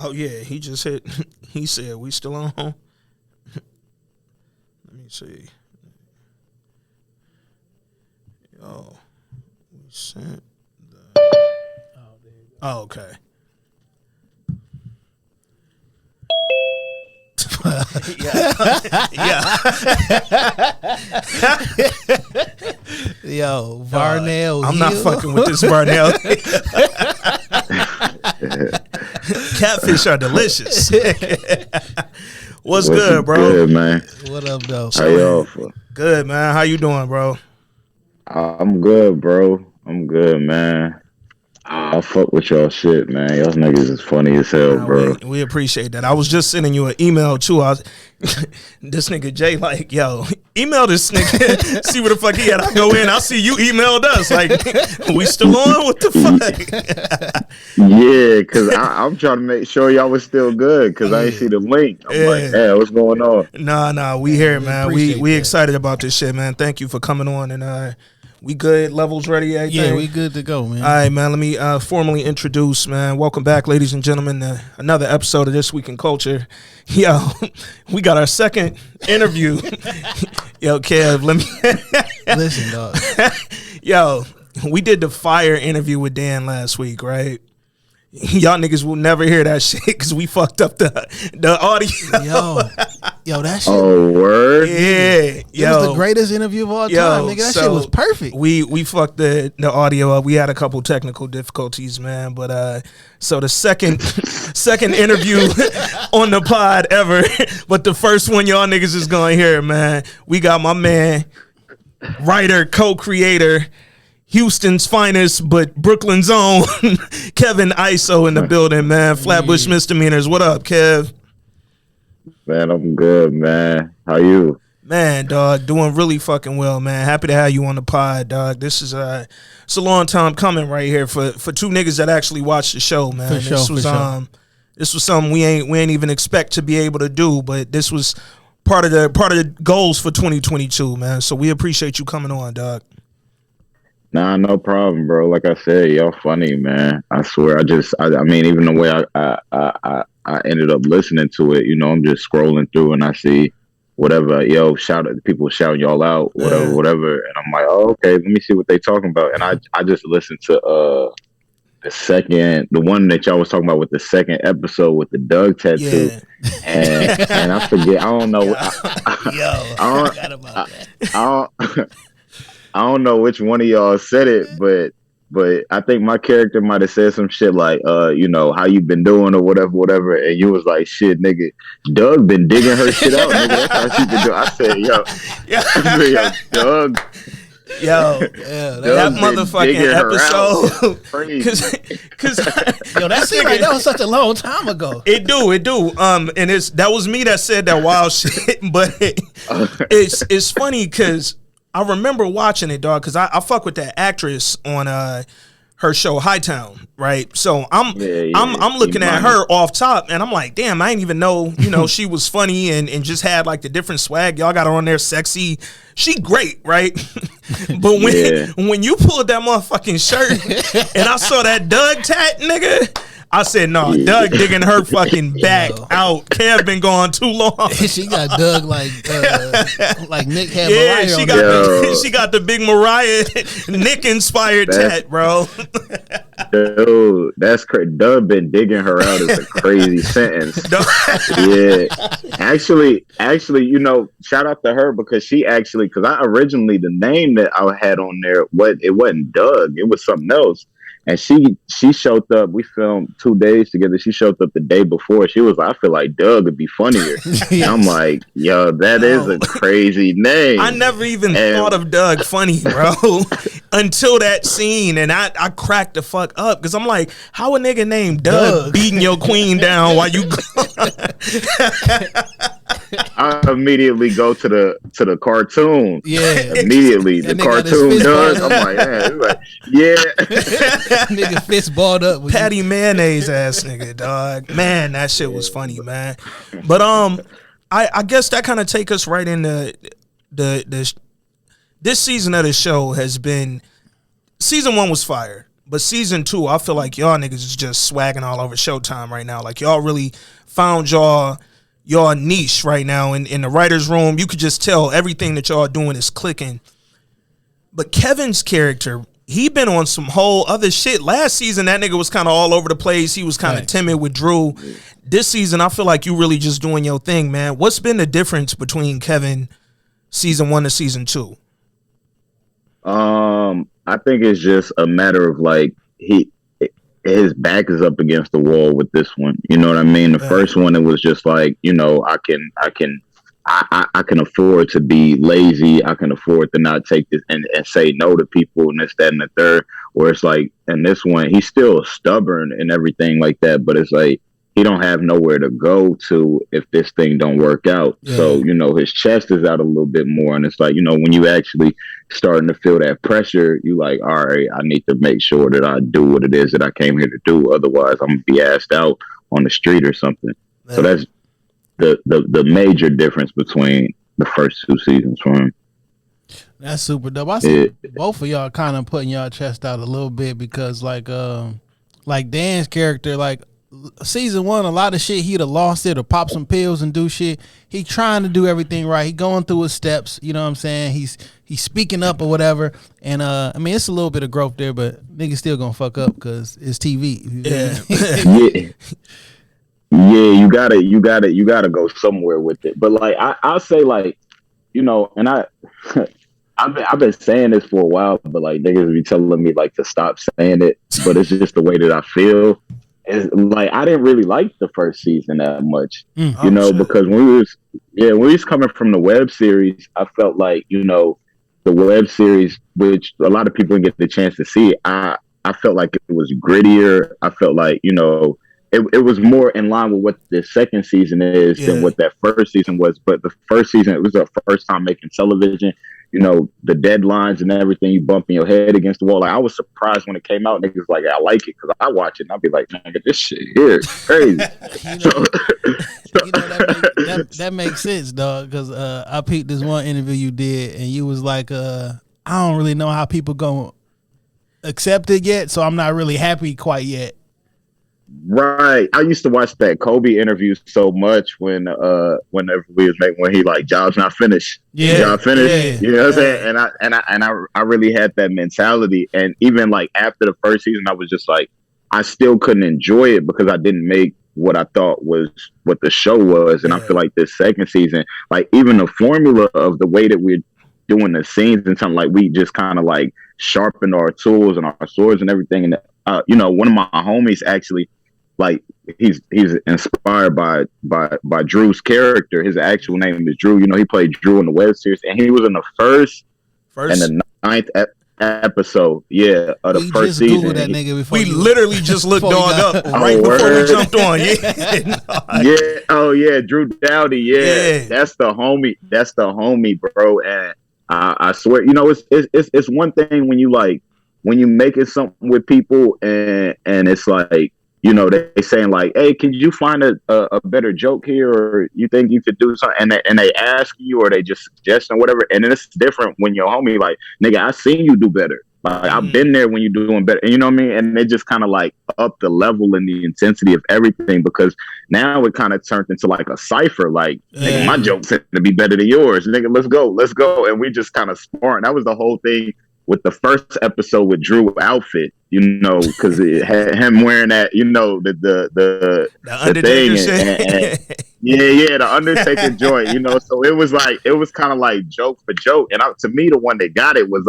Oh yeah, he just hit. He said we still on. Let me see. Yo, we sent the. Oh, there you go. Oh, okay. Yo, Varnell. I'm not fucking with this Varnell. Catfish are delicious. What's good, bro? Good, man. What up, though? How y'all? Good, man. How you doing, bro? I'm good, bro. I'm good, man. I fuck with y'all shit, man. Y'all niggas is funny as hell, bro. We appreciate that. I was just sending you an email too. This nigga Jay like, yo, email this nigga. See what the fuck he had. I go in, I see you emailed us. Like, we still on? What the fuck? Yeah, because I'm trying to make sure y'all was still good because I ain't see the link. I'm like, hey, what's going on? Nah, we here, man. We excited about this shit, man. Thank you for coming on and we good? Levels ready? Everything? Yeah, we good to go, man. All right, man. Let me formally introduce, man. Welcome back, ladies and gentlemen, to another episode of This Week in Culture. Yo, we got our second interview. Yo, Kev, let me... Listen, dog. Yo, we did the fire interview with Dan last week, right? Y'all niggas will never hear that shit because we fucked up the audio. Yo, that shit. Oh, word? Yeah. It was the greatest interview of all time, nigga. That shit was perfect. We fucked the audio up. We had a couple technical difficulties, man. But so the second interview on the pod ever, but the first one y'all niggas is gonna hear, man. We got my man, writer, co-creator, Houston's finest, but Brooklyn's own, Kev and I in the building, man. Flatbush Misdemeanors. What up, Kev? Man, I'm good, man. How you? Man, dog, doing really fucking well, man. Happy to have you on the pod, dog. This is it's a long time coming right here for two niggas that actually watch the show, man. This was something we ain't even expect to be able to do, but this was part of the goals for 2022, man. So we appreciate you coming on, dog. Nah, no problem, bro. Like I said, y'all funny, man. I swear. I mean, even the way I ended up listening to it, you know, I'm just scrolling through and I see whatever, people shouting y'all out, whatever. And I'm like, oh, okay, let me see what they talking about. And I just listened to the one that y'all was talking about with the second episode with the Doug tattoo. Yeah. And I forget, I don't know. I forgot about that. I don't know which one of y'all said it, but I think my character might have said some shit like, you know, how you been doing or whatever. And you was like, shit, nigga, Doug been digging her shit out, nigga. That's how she been doing. I said, yo, Doug. Yo, that motherfucking episode. Cause that seemed like that was such a long time ago. It do. And that was me that said that wild shit. But it's funny because I remember watching it, dog, because I fuck with that actress on her show Hightown, right? So I'm looking at her off top, and I'm like, damn, I didn't even know, you know, she was funny and just had like the different swag. Y'all got her on there, sexy. She great, right? But when you pulled that motherfucking shirt and I saw that Doug tat, nigga, I said, no, Doug digging her fucking back out. Kev been gone too long. She got Doug like Nick had Mariah. She got the big Mariah Nick inspired tat, bro. Dude, that's crazy. Doug been digging her out is a crazy sentence. Yeah. Actually, you know, shout out to her because I originally the name that I had on there, it wasn't Doug, it was something else. And she showed up. We filmed 2 days together. She showed up the day before. She was like, I feel like Doug would be funnier. Yes. And I'm like, yo, that is a crazy name. I never even thought of Doug funny, bro, until that scene. And I cracked the fuck up because I'm like, how a nigga named Doug beating your queen down while you I immediately go to the cartoon. Yeah. Immediately. The cartoon Doug. I'm like, man, nigga fist balled up. Patty mayonnaise ass nigga, dog. Man, that shit was funny, man. But I guess that kind of take us right into this season of the show has been, season 1 was fire. But season 2, I feel like y'all niggas is just swagging all over Showtime right now. Like y'all really found y'all niche right now in the writer's room. You could just tell everything that y'all doing is clicking. But Kevin's character, he been on some whole other shit. Last season, that nigga was kind of all over the place. He was kind of timid with Drew. This season, I feel like you really just doing your thing, man. What's been the difference between Kevin season 1 to season 2? I think it's just a matter of like his back is up against the wall with this one. You know what I mean? The first one, it was just like, you know, I can afford to be lazy. I can afford to not take this and say no to people and this, that, and the third. Where it's like, and this one, he's still stubborn and everything like that, but it's like he don't have nowhere to go to if this thing don't work out. Yeah. So, you know, his chest is out a little bit more. And it's like, you know, when you actually starting to feel that pressure, you like, all right, I need to make sure that I do what it is that I came here to do. Otherwise, I'm going to be asked out on the street or something. Man. So that's the major difference between the first 2 seasons for him. That's super dope. I see both of y'all kind of putting y'all chest out a little bit because like Dan's character, like season 1, a lot of shit he'd have lost it or pop some pills and do shit. He trying to do everything right. He going through his steps. You know what I'm saying? He's speaking up or whatever. And I mean, it's a little bit of growth there, but niggas still gonna fuck up because it's TV. Yeah. Yeah, you gotta go somewhere with it. But like I'll say, like, you know, and I've been saying this for a while, but like niggas be telling me like to stop saying it. But it's just the way that I feel. It's like I didn't really like the first season that much, you know, because when we was coming from the web series, I felt like, you know, the web series, which a lot of people didn't get the chance to see, I felt like it was grittier. I felt like, you know, it was more in line with what the second season is than what that first season was. But the first season, it was our first time making television. You know, the deadlines and everything, you bumping your head against the wall. Like, I was surprised when it came out. Niggas like, I like it because I watch it and I'll be like, man, this shit here is crazy. That makes sense, dog, because I peeped this one interview you did and you was like, I don't really know how people gonna accept it yet, so I'm not really happy quite yet. Right. I used to watch that Kobe interview so much whenever we was making, when he like, job's not finished. Yeah. Job finished. You know what I'm saying? And I really had that mentality. And even like after the first season, I was just like, I still couldn't enjoy it because I didn't make what I thought was what the show was. And I feel like this second season, like even the formula of the way that we're doing the scenes and something, like we just kind of like sharpened our tools and our swords and everything. And you know, one of my homies actually, like, he's inspired by Drew's character. His actual name is Drew. You know, he played Drew in the web series, and he was in the first and the 9th episode, of the first season. That nigga we literally just looked dog up right before we jumped on. Drew Dowdy. Yeah, that's the homie, bro. And I swear, you know, it's one thing when you making something with people and it's like, you know, they saying like, hey, can you find a better joke here, or you think you could do something, and they ask you, or they just suggest or whatever. And then it's different when your homie like, nigga, I seen you do better. Like, I've been there when you're doing better. And you know what I mean? And they just kind of like up the level and the intensity of everything, because now it kind of turned into like a cipher. Like, nigga, my joke's to be better than yours. Nigga, let's go. And we just kind of sparring. That was the whole thing with the first episode with Drew outfit, you know, because it had him wearing that, you know, the thing, and the Undertaker joint, you know. So it was kind of like joke for joke, and to me, the one that got it was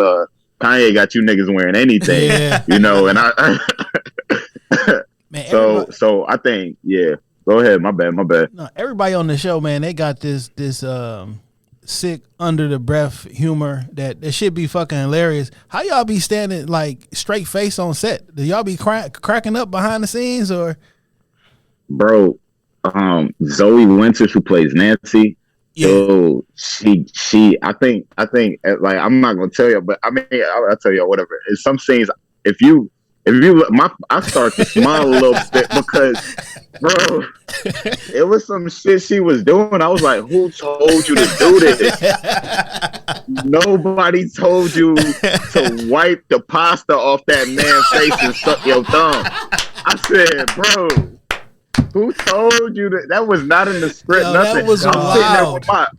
Kanye got you niggas wearing anything, you know, and I. Man, so I think Go ahead, my bad. No, everybody on the show, man, they got this sick under the breath humor that should be fucking hilarious. How y'all be standing like straight face on set? Do y'all be cracking up behind the scenes, or? Bro, Zoe Winters, who plays Nancy, so she I think like, I'm not gonna tell you, but I mean I'll tell you whatever. In some scenes, if you I start to smile a little bit because, bro, it was some shit she was doing. I was like, who told you to do this? Nobody told you to wipe the pasta off that man's face and suck your thumb. I said, bro, who told you that? That was not in the script. Yo, nothing. that was I'm sitting there wild.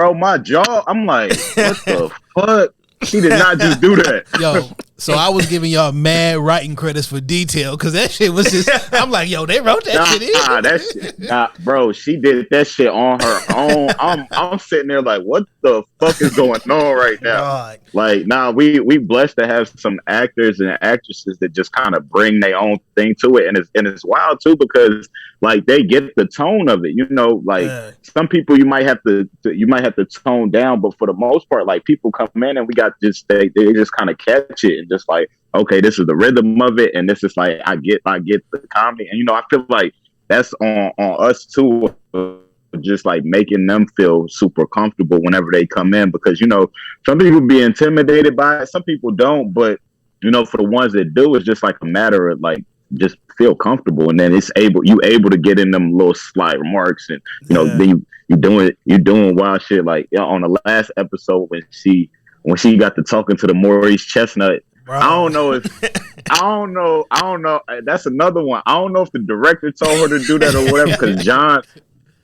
with my jaw. I'm like, what the fuck? She did not just do that. Yo, so I was giving y'all mad writing credits for detail because that shit was just. I'm like, yo, they wrote that shit in. That shit, bro, she did that shit on her own. I'm sitting there like, what the fuck is going on right now? God. Like, we blessed to have some actors and actresses that just kind of bring their own thing to it, and it's wild too because like they get the tone of it. You know, like some people you might have to tone down, but for the most part, like people come in and we got just they just kind of catch it and just like, okay, this is the rhythm of it, and this is like I get the comedy, and you know I feel like that's on us too, just like making them feel super comfortable whenever they come in, because you know some people be intimidated by it, some people don't, but you know for the ones that do, it's just like a matter of like just feel comfortable, and then you able to get in them little sly remarks, and you know then you doing wild shit like on the last episode when she got to talking to the Maurice Chestnut. Bro. I don't know. That's another one. I don't know if the director told her to do that or whatever, because John,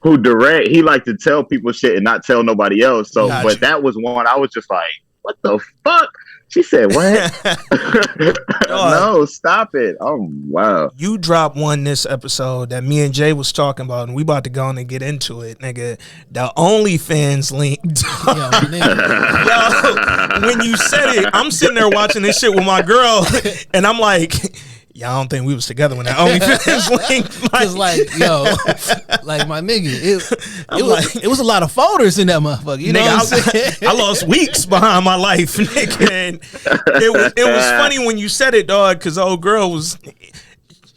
who direct, he liked to tell people shit and not tell nobody else. So, gotcha. But that was one I was just like, what the fuck? She said, what? No, stop it. Oh, wow. You dropped one this episode that me and Jay was talking about, and we about to go on and get into it, nigga. The OnlyFans link. Yo, when you said it, I'm sitting there watching this shit with my girl, and I'm like, yeah, I don't think we was together when that OnlyFans link. Like, yo, like my nigga, it was a lot of folders in that motherfucker. You know what I'm saying? I lost weeks behind my life, nigga. And it was funny when you said it, dog, because the old girl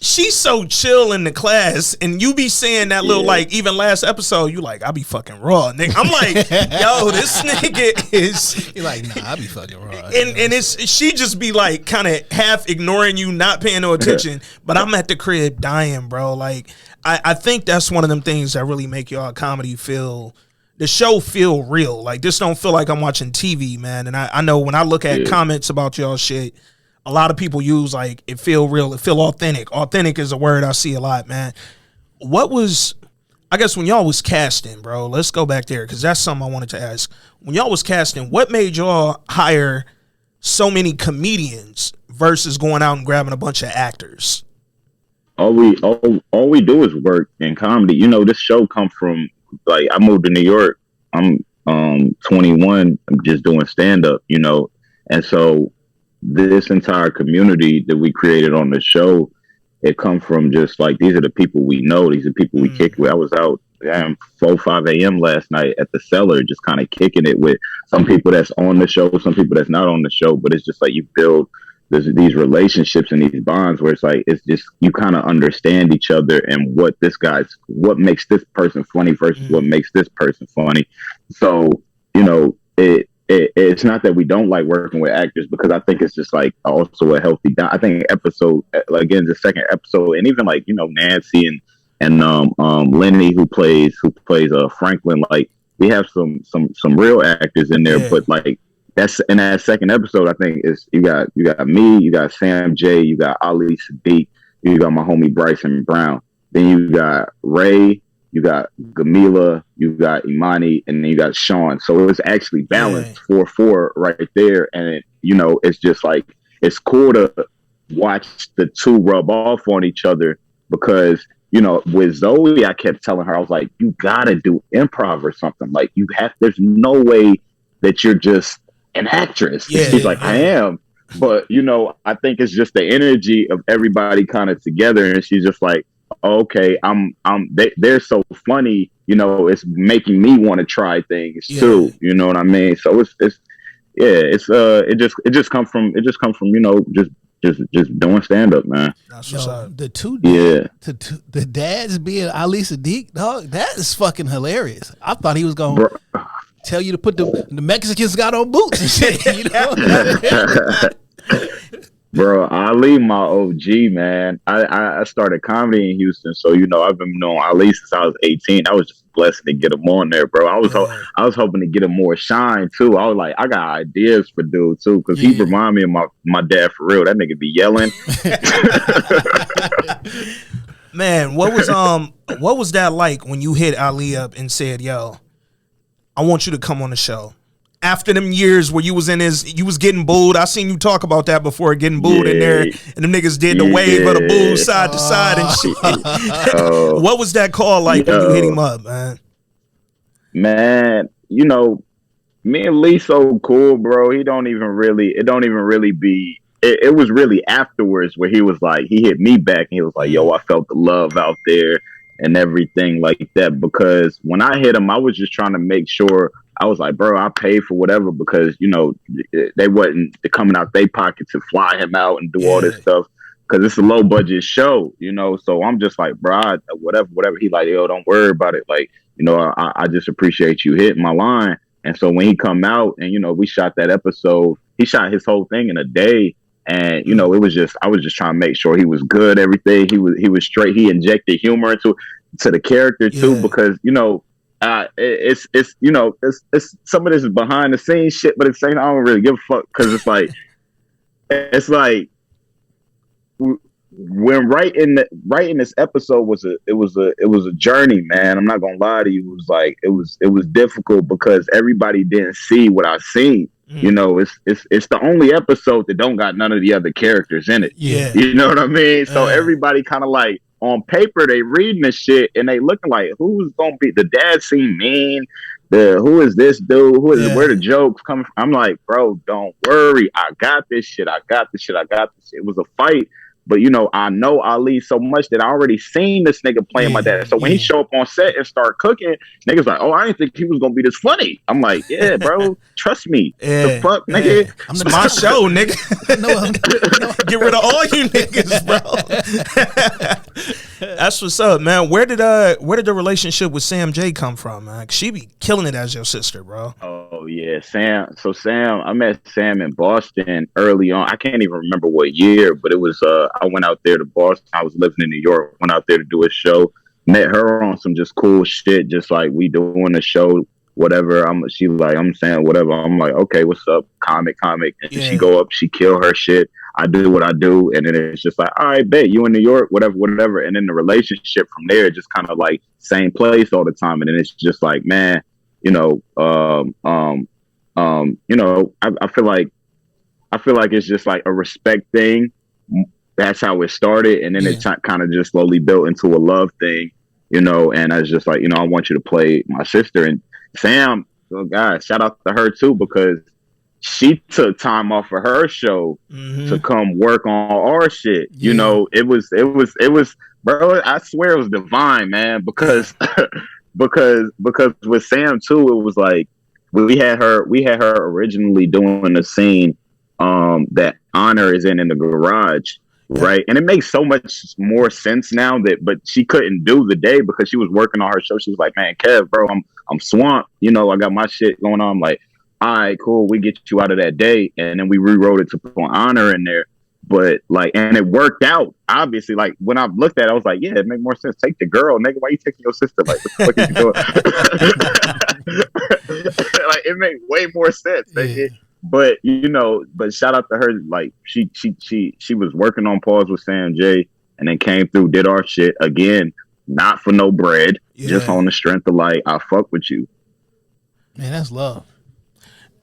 she's so chill in the class, and you be saying that little like even last episode, you like, I be fucking raw, nigga. I'm like, yo, this nigga is. You're like, nah, I be fucking raw. And she just be like kind of half ignoring you, not paying no attention. But I'm at the crib dying, bro. Like I think that's one of them things that really make y'all comedy the show feel real. Like this don't feel like I'm watching TV, man. And I know when I look at comments about y'all shit, a lot of people use like it feel real, it feel authentic. Authentic is a word I see a lot, man. What was, I guess when y'all was casting, bro, let's go back there because that's something I wanted to ask. When y'all was casting, what made y'all hire so many comedians versus going out and grabbing a bunch of actors? All we do is work in comedy. You know, this show come from, like, I moved to New York. I'm 21. I'm just doing stand up, you know, and so this entire community that we created on the show, it come from just like, these are the people we know, these are people we kick with. I was out 4-5 a.m. last night at the Cellar, just kind of kicking it with some people that's on the show, some people that's not on the show, but it's just like you build these relationships and these bonds where it's like, it's just, you kind of understand each other and what makes this person funny versus what makes this person funny. So, you know, it's not that we don't like working with actors, because I think it's just like also a healthy. I think episode, like again, the second episode, and even like, you know, Nancy and Lenny who plays Franklin. Like we have some real actors in there, but like that's in that second episode. I think is you got me, you got Sam J, you got Ali Sadiq, you got my homie Bryson Brown, then you got Ray. You got Gamila, you got Imani, and then you got Sean. So it's actually balanced 4-4 right there. And, you know, it's just like, it's cool to watch the two rub off on each other because, you know, with Zoe, I kept telling her, I was like, you got to do improv or something. Like, there's no way that you're just an actress. She's like, I am. But, you know, I think it's just the energy of everybody kind of together. And she's just like, okay, they're so funny, you know, it's making me want to try things too, you know what I mean? So it just comes from, you know, just doing stand up, man. That's what's up. The two the dads being Ali Sadiq, dog, that is fucking hilarious. I thought he was gonna tell you to put the Mexicans got on boots and shit, you know. Bro, Ali, my OG, man. I started comedy in Houston, so I've been knowing Ali since I was 18. I was just blessed to get him on there, bro. Yeah. I was hoping to get him more shine too. I was like, I got ideas for dude too, because he Yeah. remind me of my dad for real. That nigga be yelling. Man, what was that like when you hit Ali up and said, "Yo, I want you to come on the show"? After them years where you was getting booed. I seen you talk about that before, getting booed in there, and them niggas did the wave of the boo side to side and shit. What was that call like when you hit him up, man? Man, me and Lee so cool, bro. It don't even really be. It was really afterwards where he was like, he hit me back and he was like, yo, I felt the love out there and everything like that. Because when I hit him, I was just trying to make sure. I was like, bro, I paid for whatever because, they wasn't coming out their pocket to fly him out and do all this stuff because it's a low budget show, So I'm just like, bro, whatever. He like, yo, don't worry about it. Like, I just appreciate you hitting my line. And so when he come out and, we shot that episode, he shot his whole thing in a day. And, I was just trying to make sure he was good, everything. He was straight. He injected humor into the character too, because, it's some of this is behind the scenes shit, but it's saying I don't really give a fuck because it's like when writing this episode was a journey, man. I'm not gonna lie to you. It was difficult because everybody didn't see what I seen. It's the only episode that don't got none of the other characters in it. Yeah. You know what I mean? So everybody kind of like on paper they reading this shit and they looking like who's gonna be the dad seem mean. Who is this dude? Where the jokes coming from? I'm like, bro, don't worry. I got this shit. It was a fight. But I know Ali so much that I already seen this nigga playing my dad. So when he show up on set and start cooking, niggas like, oh, I didn't think he was gonna be this funny. I'm like, yeah, bro, trust me. The fuck, nigga. It's my show, nigga. Get rid of all you niggas, bro. That's what's up, man. Where did the relationship with Sam J come from, man? She be killing it as your sister, bro. Oh yeah, Sam. So I met Sam in Boston early on. I can't even remember what year, but it was I went out there to Boston. I was living in New York. Went out there to do a show. Met her on some just cool shit, just like we doing a show, whatever. I'm saying whatever. I'm like, okay, what's up? Comic. And she go up, she kill her shit. I do what I do, and then it's just like, all right, bet you in New York, whatever. And then the relationship from there just kind of like same place all the time, and then it's just like, man, I feel like it's just like a respect thing. That's how it started, and then it kind of just slowly built into a love thing, and I was just like, I want you to play my sister. And Sam, oh God, shout out to her too, because she took time off of her show to come work on our shit. It was, bro, I swear it was divine, man, because because with Sam too, it was like we had her originally doing a scene that Honor is in the garage. Right. And it makes so much more sense now but she couldn't do the day because she was working on her show. She was like, man, Kev, bro, I'm swamped. I got my shit going on. I'm like, all right, cool. We get you out of that day. And then we rewrote it to put Honor in there. But like, and it worked out. Obviously, like when I looked at it, I was like, yeah, it makes more sense. Take the girl, nigga. Why you taking your sister? Like, what the fuck are you doing? Like, it made way more sense. Nigga. But but shout out to her. Like she was working on Pause with Sam J, and then came through, did our shit again, not for no bread, just on the strength of like, I fuck with you. Man, that's love.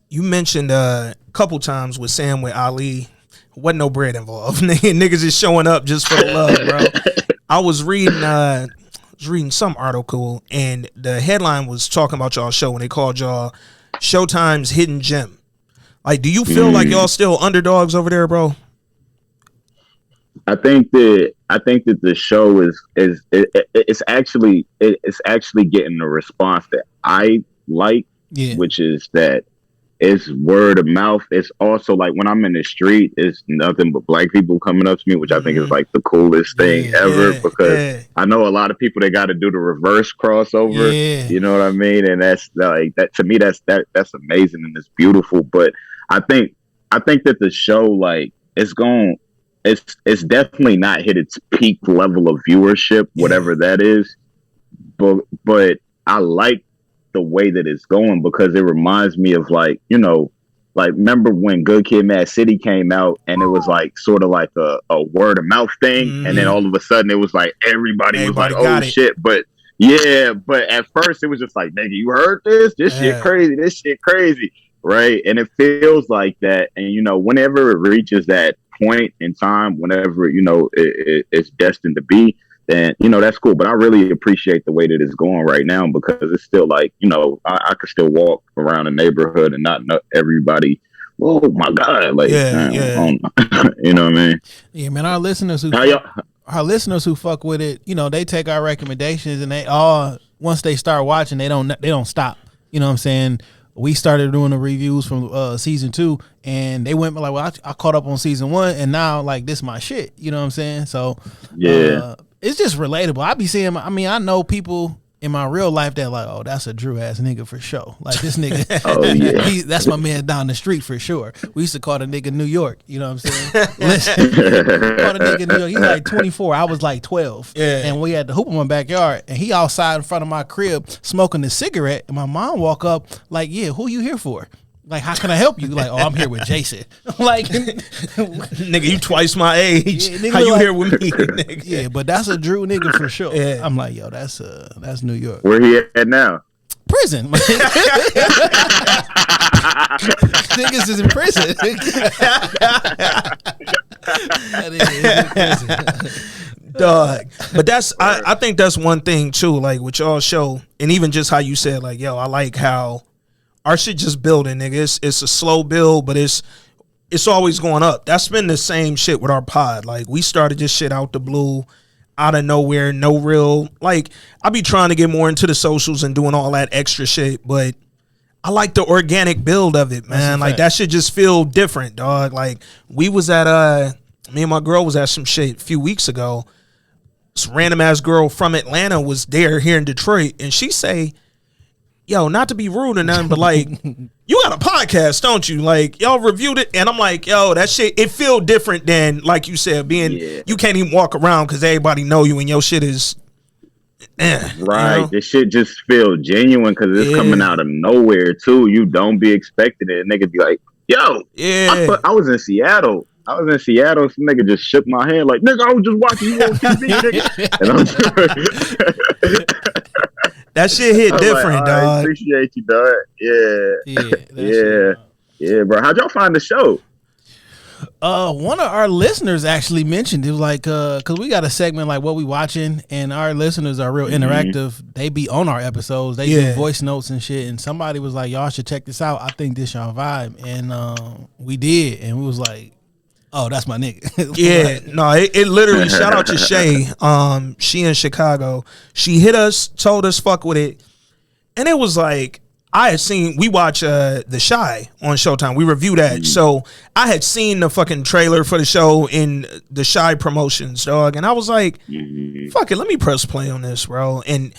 You mentioned a couple times with Sam with Ali, wasn't no bread involved. Niggas is showing up just for the love, bro. I was reading some article, and the headline was talking about y'all show, and they called y'all Showtime's Hidden Gem. Like, do you feel like y'all still underdogs over there, bro? I think that the show it's actually getting the response that I like, which is that it's word of mouth. It's also like when I'm in the street, it's nothing but black people coming up to me, which I think is like the coolest thing ever, because I know a lot of people that got to do the reverse crossover. You know what I mean? And that's like that to me. That's amazing and it's beautiful. But I think that the show, like, it's definitely not hit its peak level of viewership, whatever that is. But I like the way that it's going because it reminds me of like, you know, like remember when Good Kid, Mad City came out and it was like sort of like a word of mouth thing, and then all of a sudden it was like everybody was like, oh shit, but at first it was just like, nigga, you heard this? This shit crazy, right? And it feels like that, and you know, whenever it reaches that point in time, whenever you know it's destined to be, then you know that's cool. But I really appreciate the way that it's going right now because it's still like, you know, I could still walk around the neighborhood and not know everybody. Oh my god, like you know what I mean? Yeah, man. Our listeners who fuck with it, you know, they take our recommendations and they all once they start watching, they don't stop. You know what I'm saying? We started doing the reviews from season 2, and they went like, well, I caught up on season 1, and now like this my shit. You know what I'm saying? So it's just relatable. I be seeing. I mean, I know people in my real life that like, oh, that's a Drew ass nigga for sure. Like this nigga, that's my man down the street for sure. We used to call the nigga New York. You know what I'm saying? Listen, call the nigga New York. He's like 24. I was like 12. Yeah. And we had the hoop in my backyard, and he outside in front of my crib smoking a cigarette. And my mom walk up like, yeah, who you here for? Like, how can I help you? Like, oh, I'm here with Jason. Like, nigga, you twice my age. Yeah, how you like, here with me? Nigga? Yeah, but that's a Drew nigga for sure. Yeah. I'm like, yo, that's New York. Where he at now? Prison. Niggas is in prison. That is in prison. Dog. But that's I think that's one thing too, like with y'all show, and even just how you said, like, yo, I like how our shit just building, nigga. It's a slow build, but it's always going up. That's been the same shit with our pod. Like, we started this shit out the blue, out of nowhere, no real, like, I be trying to get more into the socials and doing all that extra shit, but I like the organic build of it, man. Like, that shit just feel different, dog. Like, we was at, me and my girl was at some shit a few weeks ago. This random ass girl from Atlanta was there here in Detroit, and she say, yo, not to be rude or nothing, but like, you got a podcast, don't you? Like, y'all reviewed it, and I'm like, yo, that shit, it feel different than, like you said, being, you can't even walk around because everybody know you and your shit is, right. You know? This shit just feel genuine because it's coming out of nowhere, too. You don't be expecting it. And nigga be like, yo, I was in Seattle. Some nigga just shook my hand like, nigga, I was just watching you on TV, nigga. And that shit hit different, dog. I appreciate you, dog. Yeah, bro. How'd y'all find the show? One of our listeners actually mentioned it was like, cause we got a segment like what we watching, and our listeners are real interactive. They be on our episodes. They do voice notes and shit. And somebody was like, y'all should check this out. I think this y'all vibe, and we did, and we was like, oh, that's my nigga. Yeah, no, it literally, shout out to Shay. She in Chicago. She hit us, told us fuck with it. And it was like, we watch The Chi on Showtime. We review that. So I had seen the fucking trailer for the show in the Chi promotions, dog. And I was like, fuck it, let me press play on this, bro. And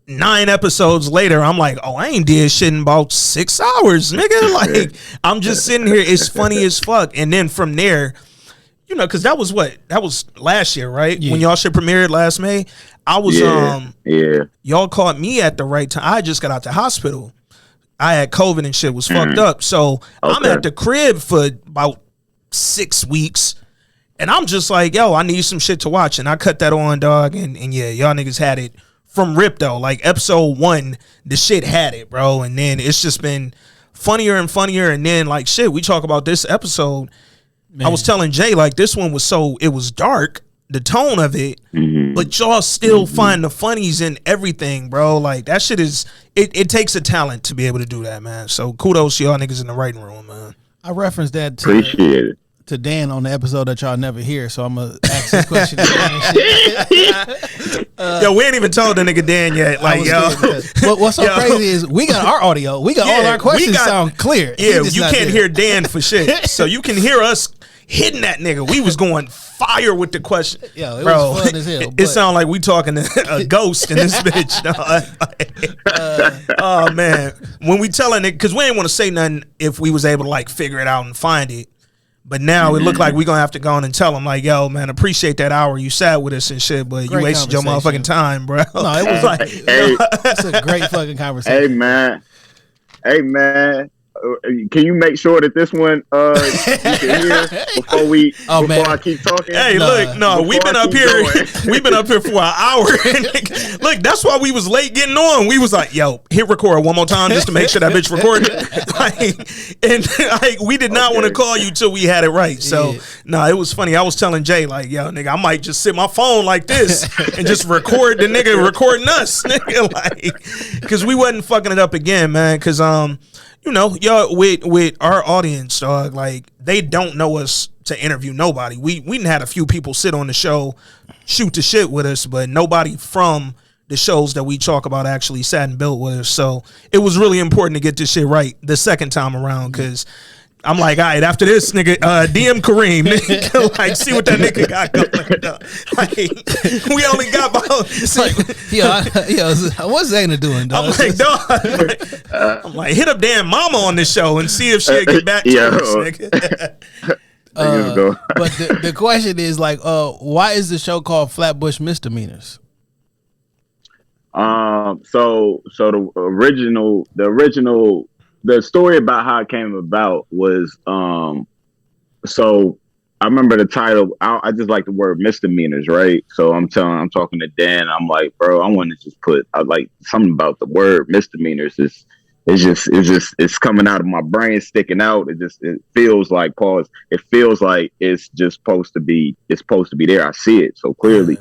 9 episodes later, I'm like, oh, I ain't did shit in about 6 hours, nigga. Like, I'm just sitting here. It's funny as fuck. And then from there, you know, because that was last year, right? Yeah. When y'all shit premiered last May. I was, y'all caught me at the right time. I just got out the hospital. I had COVID and shit was fucked up. So I'm at the crib for about 6 weeks. And I'm just like, yo, I need some shit to watch. And I cut that on, dog. And yeah, y'all niggas had it. From rip though, like episode 1, the shit had it, bro, and then it's just been funnier and funnier, and then like shit, we talk about this episode. Man. I was telling Jay like this one was it was dark, the tone of it, but y'all still find the funnies in everything, bro. Like that shit is it takes a talent to be able to do that, man. So kudos to y'all niggas in the writing room, man. I referenced that to appreciate it. To Dan on the episode that y'all never hear, so I'm gonna ask this question. Yo, we ain't even told the nigga Dan yet. Like, yo, what's so crazy is we got our audio, we got all our questions sound clear. Yeah, you can't hear Dan for shit, so you can hear us hitting that nigga. We was going fire with the question. Yo, it was fun as hell. It sounded like we talking to a ghost in this bitch. Oh man, when we telling it, because we ain't want to say nothing if we was able to like figure it out and find it. But now it looked like we're gonna have to go on and tell them like, yo, man, appreciate that hour you sat with us and shit, but Great you wasted your motherfucking time, bro. No, it was like it's a great fucking conversation. Hey man, can you make sure that this one you can hear before I keep talking? Hey, look, we've been up here. We've been up here for an hour. Look, that's why we was late getting on. We was like, yo, hit record one more time just to make sure that bitch recorded. We did not want to call you till we had it right. So it was funny. I was telling Jay like, yo, nigga, I might just sit my phone like this and just record the nigga recording us, nigga, like, because we wasn't fucking it up again, man. Because you know, y'all with our audience, dog, like they don't know us to interview nobody. We had a few people sit on the show, shoot the shit with us, but nobody from the shows that we talk about actually sat and built with us. So it was really important to get this shit right the second time around, because I'm like, all right, after this, nigga, DM Kareem, nigga, like, see what that nigga got going. Like, we only got about, what's Zayna doing, dog? I'm like, hit up damn mama on this show and see if she'll get back to us, nigga. But the question is, like, why is the show called Flatbush Misdemeanors? So the story about how it came about was, so I remember the title. I just like the word misdemeanors, right? So I'm talking to Dan. I'm like, bro, I want to just put, I like something about the word misdemeanors. It's coming out of my brain, sticking out. It feels like, pause. It feels like it's supposed to be there. I see it so clearly.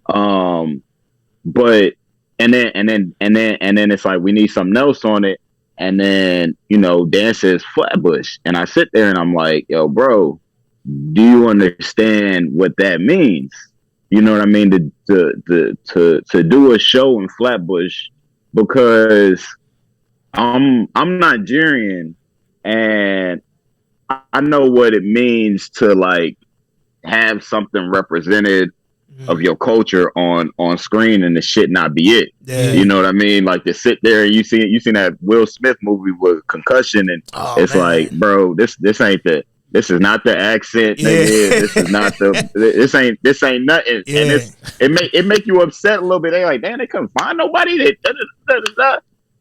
But and then it's like we need something else on it. And then, you know, Dan says Flatbush. And I sit there and I'm like, yo, bro, do you understand what that means? You know what I mean? To do a show in Flatbush, because I'm Nigerian and I know what it means to like have something represented of your culture on screen and the shit not be it. Yeah. You know what I mean? Like to sit there and you seen that Will Smith movie with Concussion, and it's man. Like, bro, this is not the accent, nigga. This is not this ain't nothing. Yeah. And it make you upset a little bit. They like, damn, they couldn't find nobody.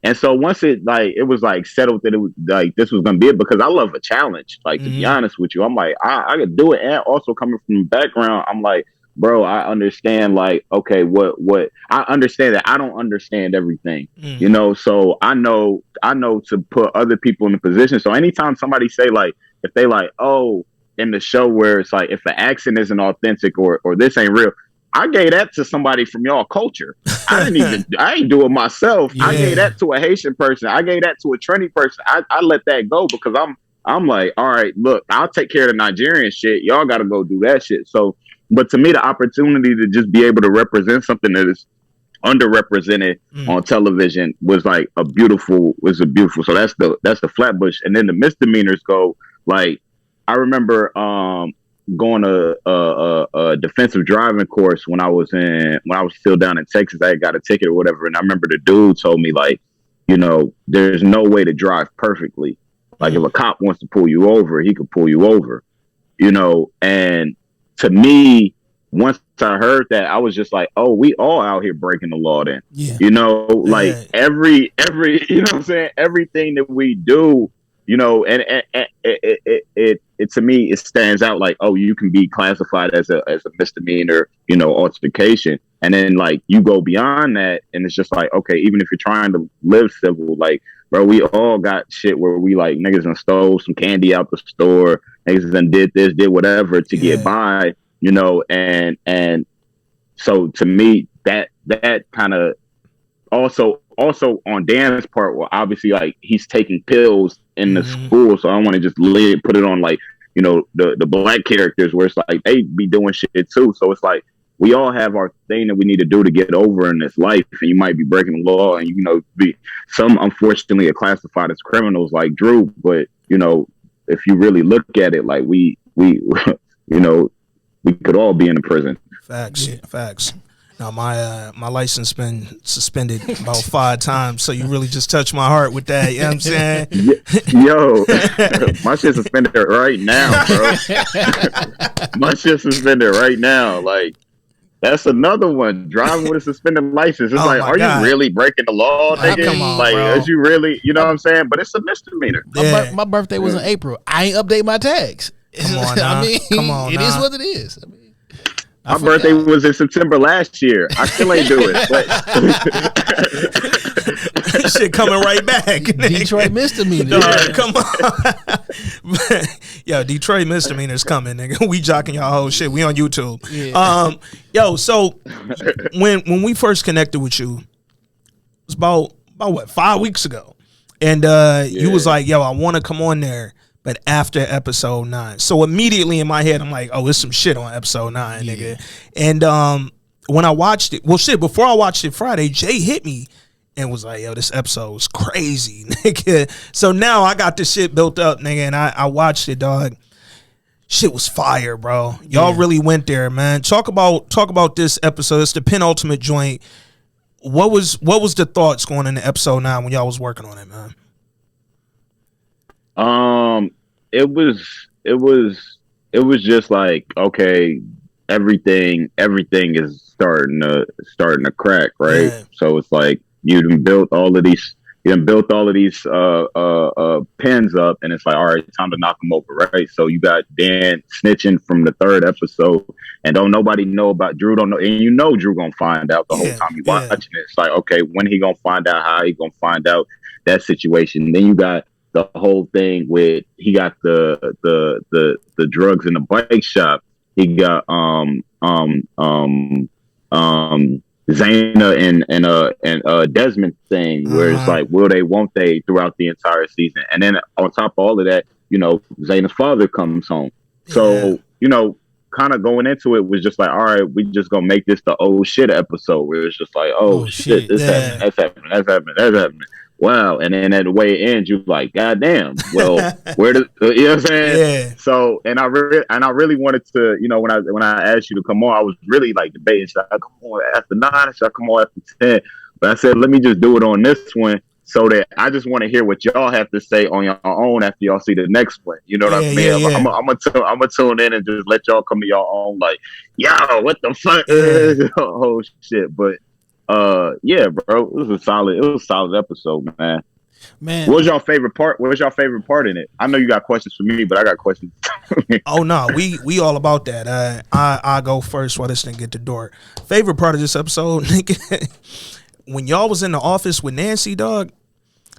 And so once it was like settled that it was like this was gonna be it, because I love a challenge. Like, to be honest with you, I'm like, I could do it. And also coming from the background, I'm like, bro, I understand, like, okay, what I understand that I don't understand everything, you know, so I know to put other people in the position. So anytime somebody say, like, if they like, oh, in the show where it's like, if the accent isn't authentic or this ain't real, I gave that to somebody from y'all culture. I ain't do it myself. Yeah. I gave that to a Haitian person. I gave that to a Trini person. I let that go because I'm like, all right, look, I'll take care of the Nigerian shit. Y'all got to go do that shit. So, but to me, the opportunity to just be able to represent something that is underrepresented on television was a beautiful. So that's the Flatbush, and then the misdemeanors go like, I remember going to a defensive driving course when I was still down in Texas. I got a ticket or whatever, and I remember the dude told me, like, you know, there's no way to drive perfectly. Like, if a cop wants to pull you over, he could pull you over, you know. And to me, once I heard that, I was just like, oh, we all out here breaking the law then. Yeah. You know, like every, you know what I'm saying? Everything that we do, you know, and it to me, it stands out like, oh, you can be classified as a misdemeanor, you know, altercation. And then, like, you go beyond that, and it's just like, okay, even if you're trying to live civil, like, bro, we all got shit where we, like, niggas done stole some candy out the store, niggas done did this, did whatever to get by, you know, and so to me, that kind of also on Dan's part, well, obviously, like, he's taking pills in the school, so I don't want to just put it on, like, you know, the black characters where it's like they be doing shit too. So it's like we all have our thing that we need to do to get over in this life, and you might be breaking the law, and, you know, some unfortunately are classified as criminals like Drew, but, you know, if you really look at it, like we you know, we could all be in a prison. Facts. No, my license been suspended about 5 times, so you really just touched my heart with that. You know what I'm saying? Yo, my shit's suspended right now, bro. My shit's suspended right now. Like, that's another one. Driving with a suspended license. It's like, are you really breaking the law, nigga? Come on, like, bro. is you really, you know what I'm saying? But it's a misdemeanor. My birthday was in April. I ain't update my tags. Come on, now. I mean, come on, it is what it is. I mean, my birthday was in September last year. I still ain't do it. But shit coming right back. Detroit misdemeanor. Come on. Yo, Detroit misdemeanors coming, nigga. We jocking y'all whole shit. We on YouTube. Yeah. Yo, so when we first connected with you, it was about what, 5 weeks ago. And you was like, yo, I want to come on there, but after episode 9. So immediately in my head, I'm like, oh, there's some shit on episode 9, nigga. And when I watched it, before I watched it Friday, Jay hit me and was like, yo, this episode was crazy, nigga. So now I got this shit built up, nigga, and I watched it, dog. Shit was fire, bro. Y'all really went there, man. Talk about this episode. It's the penultimate joint. What was the thoughts going into episode 9 when y'all was working on it, man? It was just like, okay, everything is starting to crack, right? Yeah. So it's like you done built all of these pins up, and it's like, all right, time to knock them over, right? So you got Dan snitching from the 3rd episode, and don't nobody know about Drew. Don't know, and you know Drew gonna find out the whole time you watching it. It's like, okay, when he gonna find out? How he gonna find out that situation? Then you got the whole thing with he got the drugs in the bike shop. He got Zayna and Desmond thing where it's like, will they, won't they, throughout the entire season. And then on top of all of that, you know, Zayna's father comes home. So, you know, kind of going into it was just like, all right, we just gonna make this the oh shit episode where it's just like, oh shit, that's happening. Wow. And then at the way it ends, you're like, God damn, well, where does, you know what I'm saying? Yeah. So, and I really wanted to, you know, when I asked you to come on, I was really like debating, should I come on after 9 or should I come on after 10? But I said, let me just do it on this one so that I just want to hear what y'all have to say on your own after y'all see the next one. You know what I mean? I'm gonna tune in and just let y'all come to your own, like, yo, what the fuck? Oh shit. But yeah, bro, it was a solid episode, man. What was your favorite part? What was your favorite part in it? I know you got questions for me, but I got questions. Oh no, we all about that. I go first while this thing get the door. Favorite part of this episode, nigga, when y'all was in the office with Nancy, dog,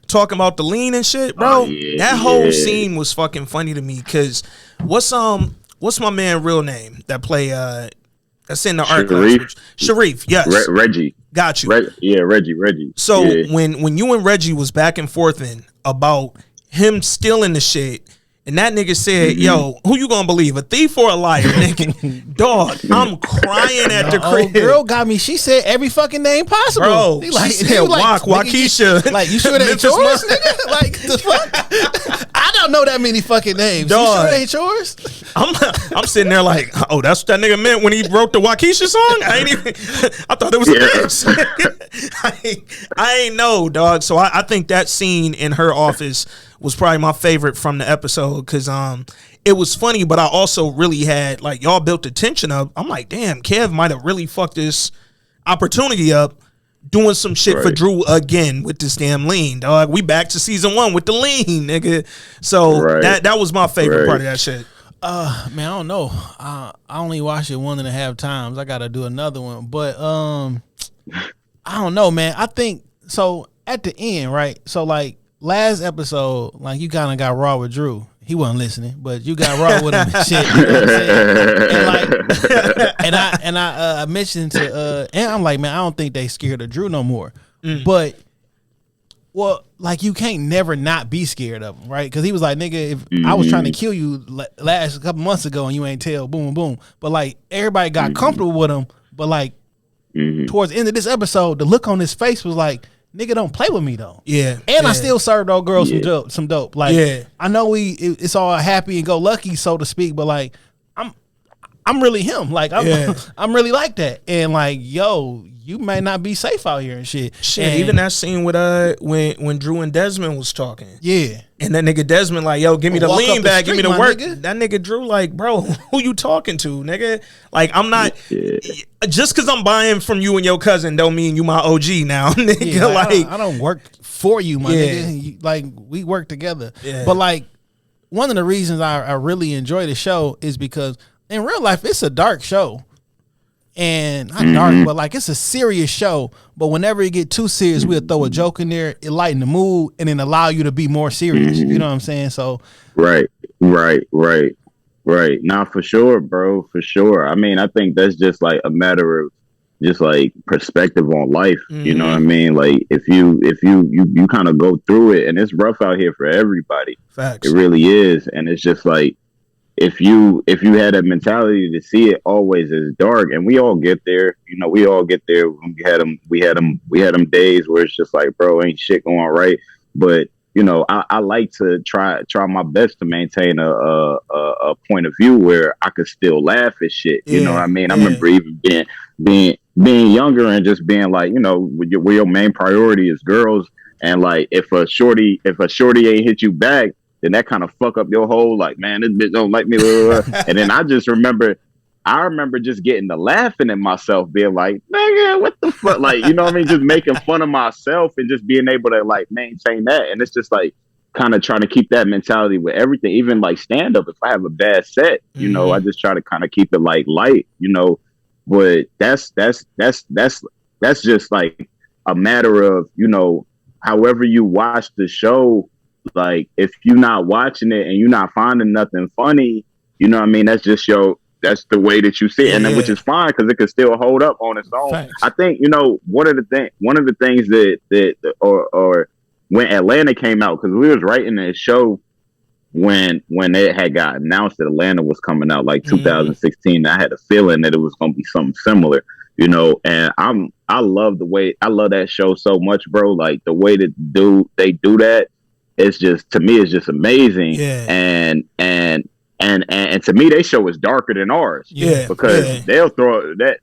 talking about the lean and shit, bro. That whole scene was fucking funny to me. Cause what's my man real name that play that's in the art class? Sharif, yes. Reggie. Got you. Reggie. So when you and Reggie was back and forthing about him stealing the shit, and that nigga said, yo, who you gonna believe, a thief or a liar, nigga? Dog, I'm crying at the crib. Old girl got me. She said every fucking name possible. Bro, she said Waukesha. Like, you sure it ain't yours, nigga? Like, the fuck? I don't know that many fucking names. Dog, you sure it ain't yours? I'm sitting there like, oh, that's what that nigga meant when he wrote the Waukesha song? I thought it was a bitch. I ain't know, dog. So I think that scene in her office was probably my favorite from the episode because it was funny, but I also really had, like, y'all built the tension up. I'm like, damn, Kev might have really fucked this opportunity up doing some shit for Drew again with this damn lean, dog. We back to season 1 with the lean, nigga. So that was my favorite part of that shit. Man, I don't know. I only watched it 1.5 times. I gotta do another one, but I don't know, man. I think so. At the end, right? So like last episode, like you kind of got raw with Drew. He wasn't listening, but you got raw with him and shit. You know what I'm saying? And I mentioned to and I'm like, man, I don't think they scared of Drew no more. But well, like you can't never not be scared of him, right? Because he was like, nigga, if I was trying to kill you last couple months ago and you ain't tell, boom, boom. But like everybody got comfortable with him. But like towards the end of this episode, the look on his face was like, nigga, don't play with me though. Yeah. And I still served old girls some dope. Like, I know it's all happy and go lucky, so to speak, but like I'm really him. Like I'm really like that. And like, yo, you may not be safe out here and shit. And even that scene with when Drew and Desmond was talking. Yeah. And that nigga Desmond like, yo, give me the lean back, give me the work. Nigga. That nigga Drew like, bro, who you talking to, nigga? Like, I'm not just because I'm buying from you and your cousin don't mean you my OG now, nigga. Yeah, like I don't work for you, my nigga. Like, we work together. Yeah. But like, one of the reasons I really enjoy the show is because in real life it's a dark show. And not dark, but like it's a serious show. But whenever it get too serious, we'll throw a joke in there, it lighten the mood, and then allow you to be more serious. You know what I'm saying? So right. Nah, for sure, bro, for sure. I mean, I think that's just like a matter of just like perspective on life. You know what I mean? Like if you kind of go through it, and it's rough out here for everybody. Facts. It really is, and it's just like. If you had a mentality to see it always as dark, and we all get there, we all get there. We had them days where it's just like, bro, ain't shit going right. But I like to try my best to maintain a point of view where I could still laugh at shit. You know what I mean? I remember even being younger and just being like, where your main priority is girls, and like if a shorty ain't hit you back, then that kind of fuck up your whole like, man, this bitch don't like me. And then I remember just getting to laughing at myself, being like, nigga, what the fuck? Like, you know what I mean? Just making fun of myself and just being able to like maintain that. And it's just like kind of trying to keep that mentality with everything, even like stand up. If I have a bad set, I just try to kind of keep it like light, but that's just like a matter of, however you watch the show. Like if you're not watching it and you're not finding nothing funny, you know what I mean? That's just that's the way that you see it, and then which is fine because it can still hold up on its own. Thanks. I think one of the things that when Atlanta came out, because we was writing a show when it had got announced that Atlanta was coming out like 2016. I had a feeling that it was going to be something similar, and I love that show so much, bro. Like the way that they do that. It's just, to me, it's just amazing. Yeah. And to me, their show is darker than ours. Yeah. Because they'll throw that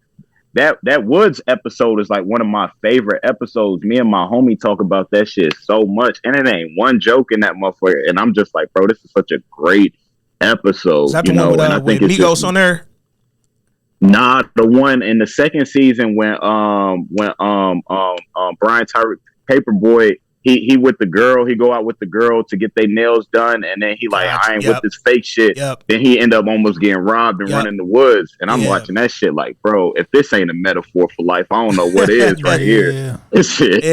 Woods episode is like one of my favorite episodes. Me and my homie talk about that shit so much. And it ain't one joke in that motherfucker. And I'm just like, bro, this is such a great episode. Is that the one with Migos on there? Nah, the one in the second season when Brian Tyree Paperboy, he with the girl, he go out with the girl to get their nails done, and then he like, I ain't with this fake shit. Then he end up almost getting robbed and running the woods. And I'm watching that shit like, bro, if this ain't a metaphor for life, I don't know what is right here. This shit.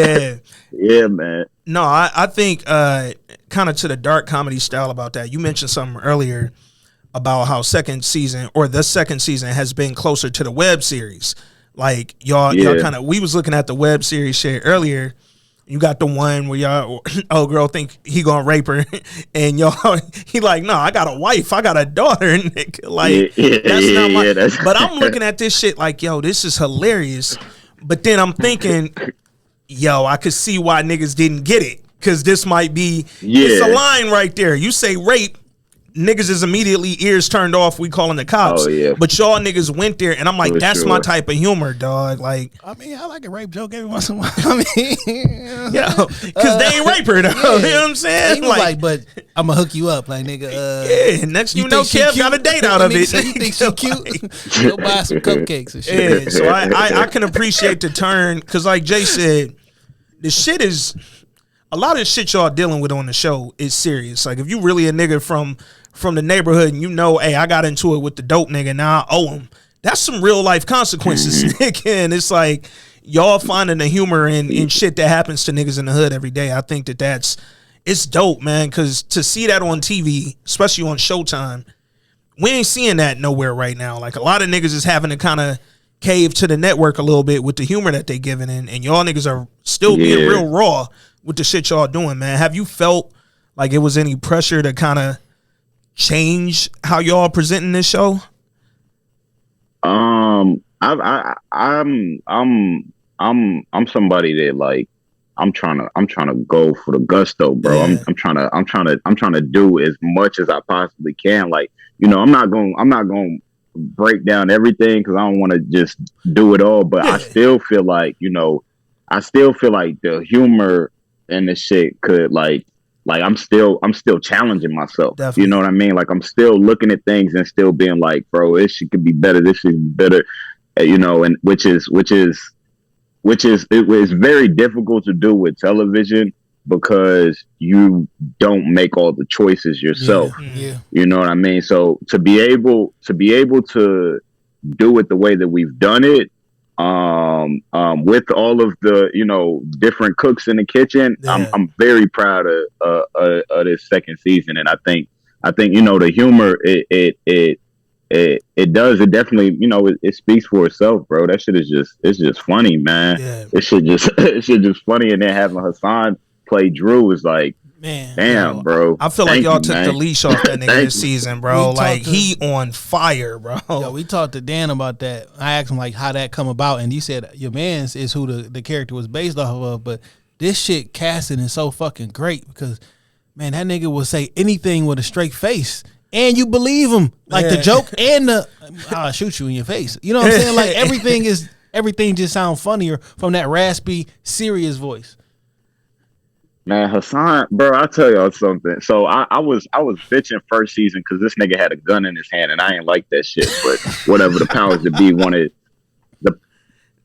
Yeah, man. No, I think kind of to the dark comedy style about that. You mentioned something earlier about how the second season has been closer to the web series. Like y'all kind of, we was looking at the web series shit earlier. You got the one where y'all old girl think he gonna rape her, and y'all he like, no, I got a wife, I got a daughter, like that's not my. But I'm looking at this shit like, yo, this is hilarious. But then I'm thinking, yo, I could see why niggas didn't get it, because this might be it's a line right there. You say rape, niggas is immediately ears turned off. We calling the cops. But y'all niggas went there, and I'm like, that's my type of humor, dog. Like, I mean, I like a rape joke every once in a while. I mean, because they ain't rape her, though. You know what I'm saying? He was like, but I'm gonna hook you up, like, nigga. Next you know, Kev got a date out of it. So you think she cute? Go buy some cupcakes and shit. Yeah, so I can appreciate the turn, because like Jay said, the shit is, a lot of the shit y'all dealing with on the show is serious. Like, if you really a nigga from the neighborhood and hey, I got into it with the dope nigga, now I owe him. That's some real life consequences, nigga. And it's like, y'all finding the humor in shit that happens to niggas in the hood every day. I think it's dope, man, because to see that on TV, especially on Showtime, we ain't seeing that nowhere right now. Like, a lot of niggas is having to kind of cave to the network a little bit with the humor that they giving, and y'all niggas are still being real raw with the shit y'all doing, man. Have you felt like it was any pressure to kind of change how y'all presenting this show? I'm somebody that like, I'm trying to go for the gusto, bro. I'm trying to do as much as I possibly can. Like, I'm not going break down everything because I don't want to just do it all. But I still feel like, the humor and the shit could like I'm still challenging myself. Definitely. You know what I mean? Like I'm still looking at things and still being like, bro, this shit could be better. This shit could be better. And which is very difficult to do with television because you don't make all the choices yourself. Yeah. You know what I mean? So to be able to do it the way that we've done it, with all of the different cooks in the kitchen, I'm very proud of this second season, and I think the humor it does, it definitely it speaks for itself, bro. That shit is just funny, man. Yeah. It should just funny, and then having Hassan play Drew is like, man, damn, bro. I feel like y'all took the leash off that nigga this season, bro. Like he on fire, bro. Yo, we talked to Dan about that. I asked him like how that come about, and you said your man's is who the character was based off of. But this shit casting is so fucking great because, man, that nigga will say anything with a straight face, and you believe him. Like the joke and I'll shoot you in your face. You know what I'm saying? Like everything just sounds funnier from that raspy, serious voice. Man, Hassan, bro, I'll tell y'all something. So I was bitching first season because this nigga had a gun in his hand, and I ain't like that shit. But whatever, the powers that be wanted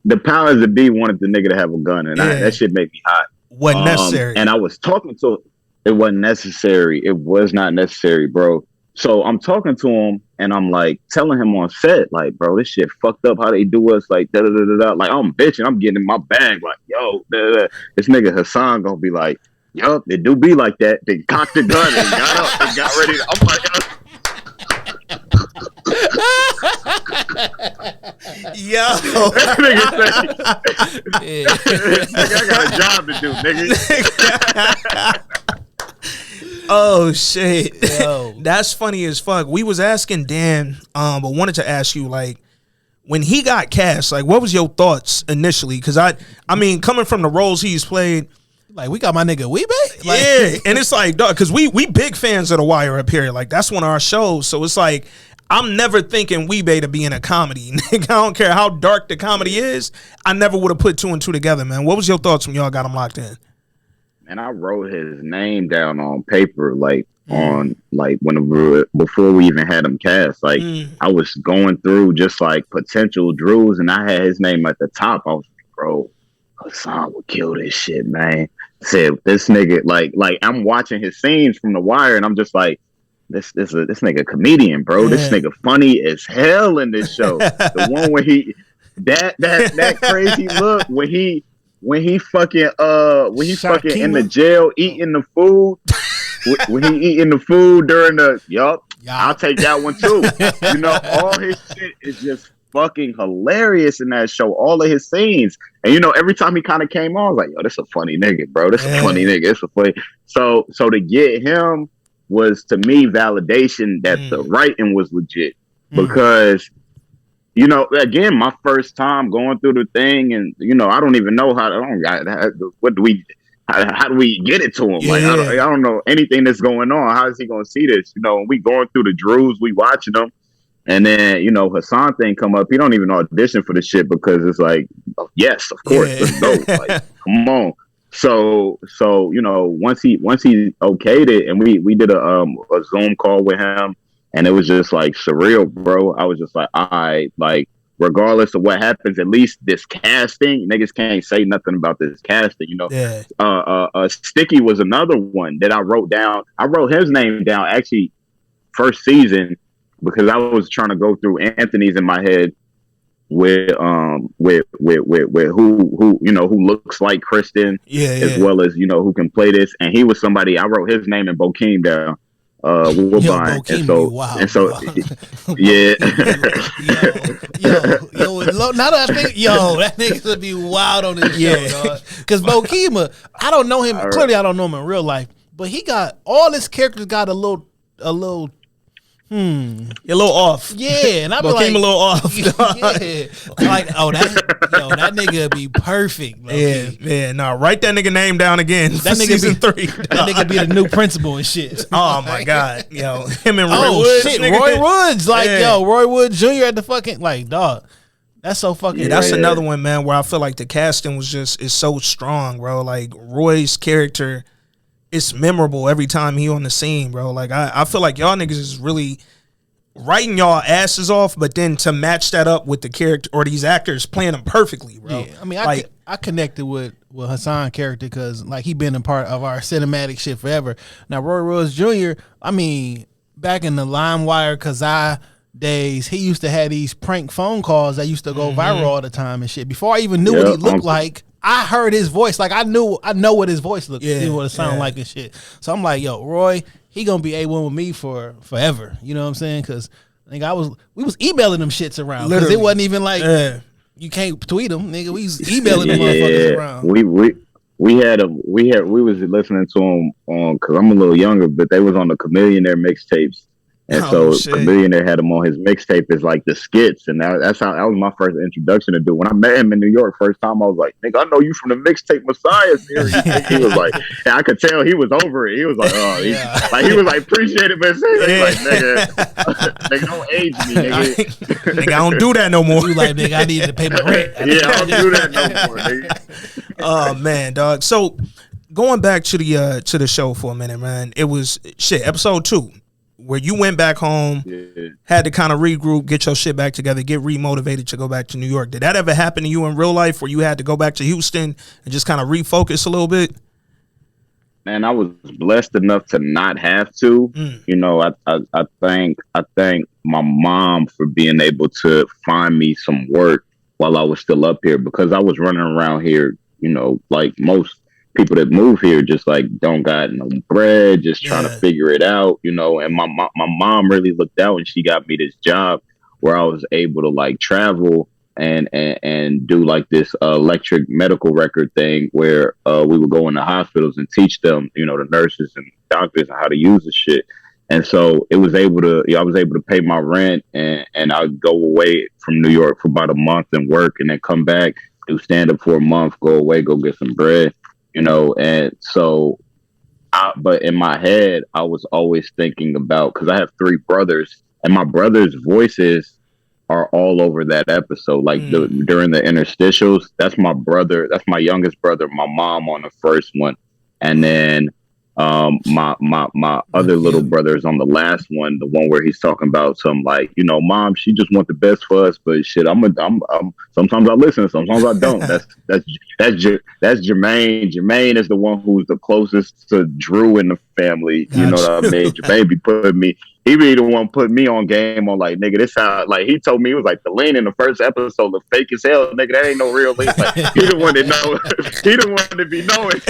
the powers that be wanted the nigga to have a gun, and that shit made me hot. Wasn't necessary. And I was talking to it wasn't necessary. It was not necessary, bro. So I'm talking to him, and I'm like telling him on set, like, bro, this shit fucked up. How they do us, like, da da da da. Like I'm bitching, I'm getting in my bag, like, yo, da, da. This nigga Hassan gonna be like, yup, it do be like that. They cocked the gun and got up and got ready. I'm like, yo, I got a job to do, nigga. Oh shit, yo. That's funny as fuck. We was asking Dan, but wanted to ask you, like, when he got cast, like, what was your thoughts initially? Because I mean, coming from the roles he's played. Like, we got my nigga Weebay? Like, yeah, and it's like, dog, because we big fans of The Wire up here. Like, that's one of our shows. So it's like, I'm never thinking Weebay to be in a comedy. Nigga, I don't care how dark the comedy is. I never would have put two and two together, man. What was your thoughts when y'all got him locked in? And I wrote his name down on paper, like, before we even had him cast. Like, I was going through just, like, potential Drews, and I had his name at the top. I was like, bro, Hassan would kill this shit, man. Said this nigga, like I'm watching his scenes from The Wire, and I'm just like, this nigga comedian, bro. This nigga funny as hell in this show. The one where he that crazy look when he fucking in the jail eating the food. When he eating the food during the I'll take that one too. All his shit is just fucking hilarious in that show. All of his scenes, and every time he kind of came on, I was like, yo, this a funny nigga, bro. This a funny nigga. It's a funny. So to get him was, to me, validation that the writing was legit, because again, my first time going through the thing, and I don't even know how do we get it to him? Like, I don't know anything that's going on. How is he going to see this? We going through the Drews, we watching them. And then, Hassan thing come up. He don't even audition for the shit because it's like, oh, yes, of course, let's go. Like, come on. So once he okayed it, and we did a Zoom call with him, and it was just like surreal, bro. I was just like, like, regardless of what happens, at least this casting, niggas can't say nothing about this casting, Sticky was another one that I wrote down. I wrote his name down actually first season, because I was trying to go through Anthony's in my head with who looks like Kristen, as well as who can play this, and he was somebody. I wrote his name in Bokeem down, Woodbine, and so yeah. Now that I think, that nigga would be wild on this show, dog. Because Bokeem, I don't know him. Clearly, I don't know him in real life, but he got all his characters got a little You're a little off. Yeah, and I be like, came a little off. yeah, like, that nigga be perfect. Bro. Yeah. No, write that nigga name down again. That nigga season 3. That nigga be the new principal and shit. Oh my god, yo, him and Roy Woods. Shit, nigga. Roy Woods, Roy Woods Jr. at the fucking dog. That's so fucking. That's another one, man, where I feel like the casting is so strong, bro. Like Roy's character, it's memorable every time he on the scene, bro. Like I feel like y'all niggas is really writing y'all asses off, but then to match that up with the character or these actors playing them perfectly, bro. Yeah, I mean, I connected with Hassan character because like he been a part of our cinematic shit forever. Now Roy Woods Jr., I mean, back in the LimeWire Kazaa days, he used to have these prank phone calls that used to go viral all the time and shit. Before I even knew what he looked like, I heard his voice. Like I know what his voice looked, what it sounded like and shit. So I'm like, yo, Roy, he gonna be A1 with me for forever. You know what I'm saying? Because nigga, we was emailing them shits around because it wasn't even like you can't tweet them, nigga. We was emailing them motherfuckers around. We was listening to them on because I'm a little younger, but they was on the Chameleonaire mixtapes. And so Chameleonaire had him on his mixtape as like the skits, and that was my first introduction to do. When I met him in New York first time, I was like, "Nigga, I know you from the Mixtape Messiah series." He was like, and I could tell he was over it. He was like, "Oh, he was like appreciate it, but like, nigga, don't age me, nigga. Nigga, I don't do that no more." You like, nigga, I need to pay my rent. I don't do that no more, nigga. Oh man, dog. So going back to the show for a minute, man, it was episode 2. Where you went back home, had to kind of regroup, get your shit back together, get remotivated to go back to New York. Did that ever happen to you in real life where you had to go back to Houston and just kind of refocus a little bit? Man, I was blessed enough to not have to. You know, I thank my mom for being able to find me some work while I was still up here because I was running around here, you know, like most people that move here just like don't got no bread, just trying to figure it out, you know. And my mom really looked out and she got me this job where I was able to like travel and do like this electric medical record thing where we would go into hospitals and teach them, you know, the nurses and doctors how to use the shit. And so I was able to pay my rent and I'd go away from New York for about a month and work and then come back, do stand up for a month, go away, go get some bread. You know, and so, but in my head, I was always thinking about, because I have 3 brothers, and my brothers' voices are all over that episode. Like during the interstitials, that's my brother, that's my youngest brother, my mom on the first one, and then my other little brother is on the last one, the one where he's talking about some like, you know, mom, she just want the best for us, but shit, I'm sometimes I listen, sometimes I don't. That's Jermaine. Jermaine is the one who's the closest to Drew in the family. You know what I mean? Jermaine he be the one put me on game on like, nigga, this how, like, he told me, he was like, the lean in the first episode look fake as hell, nigga, that ain't no real lean. Like, he the one that know, he the one to be knowing.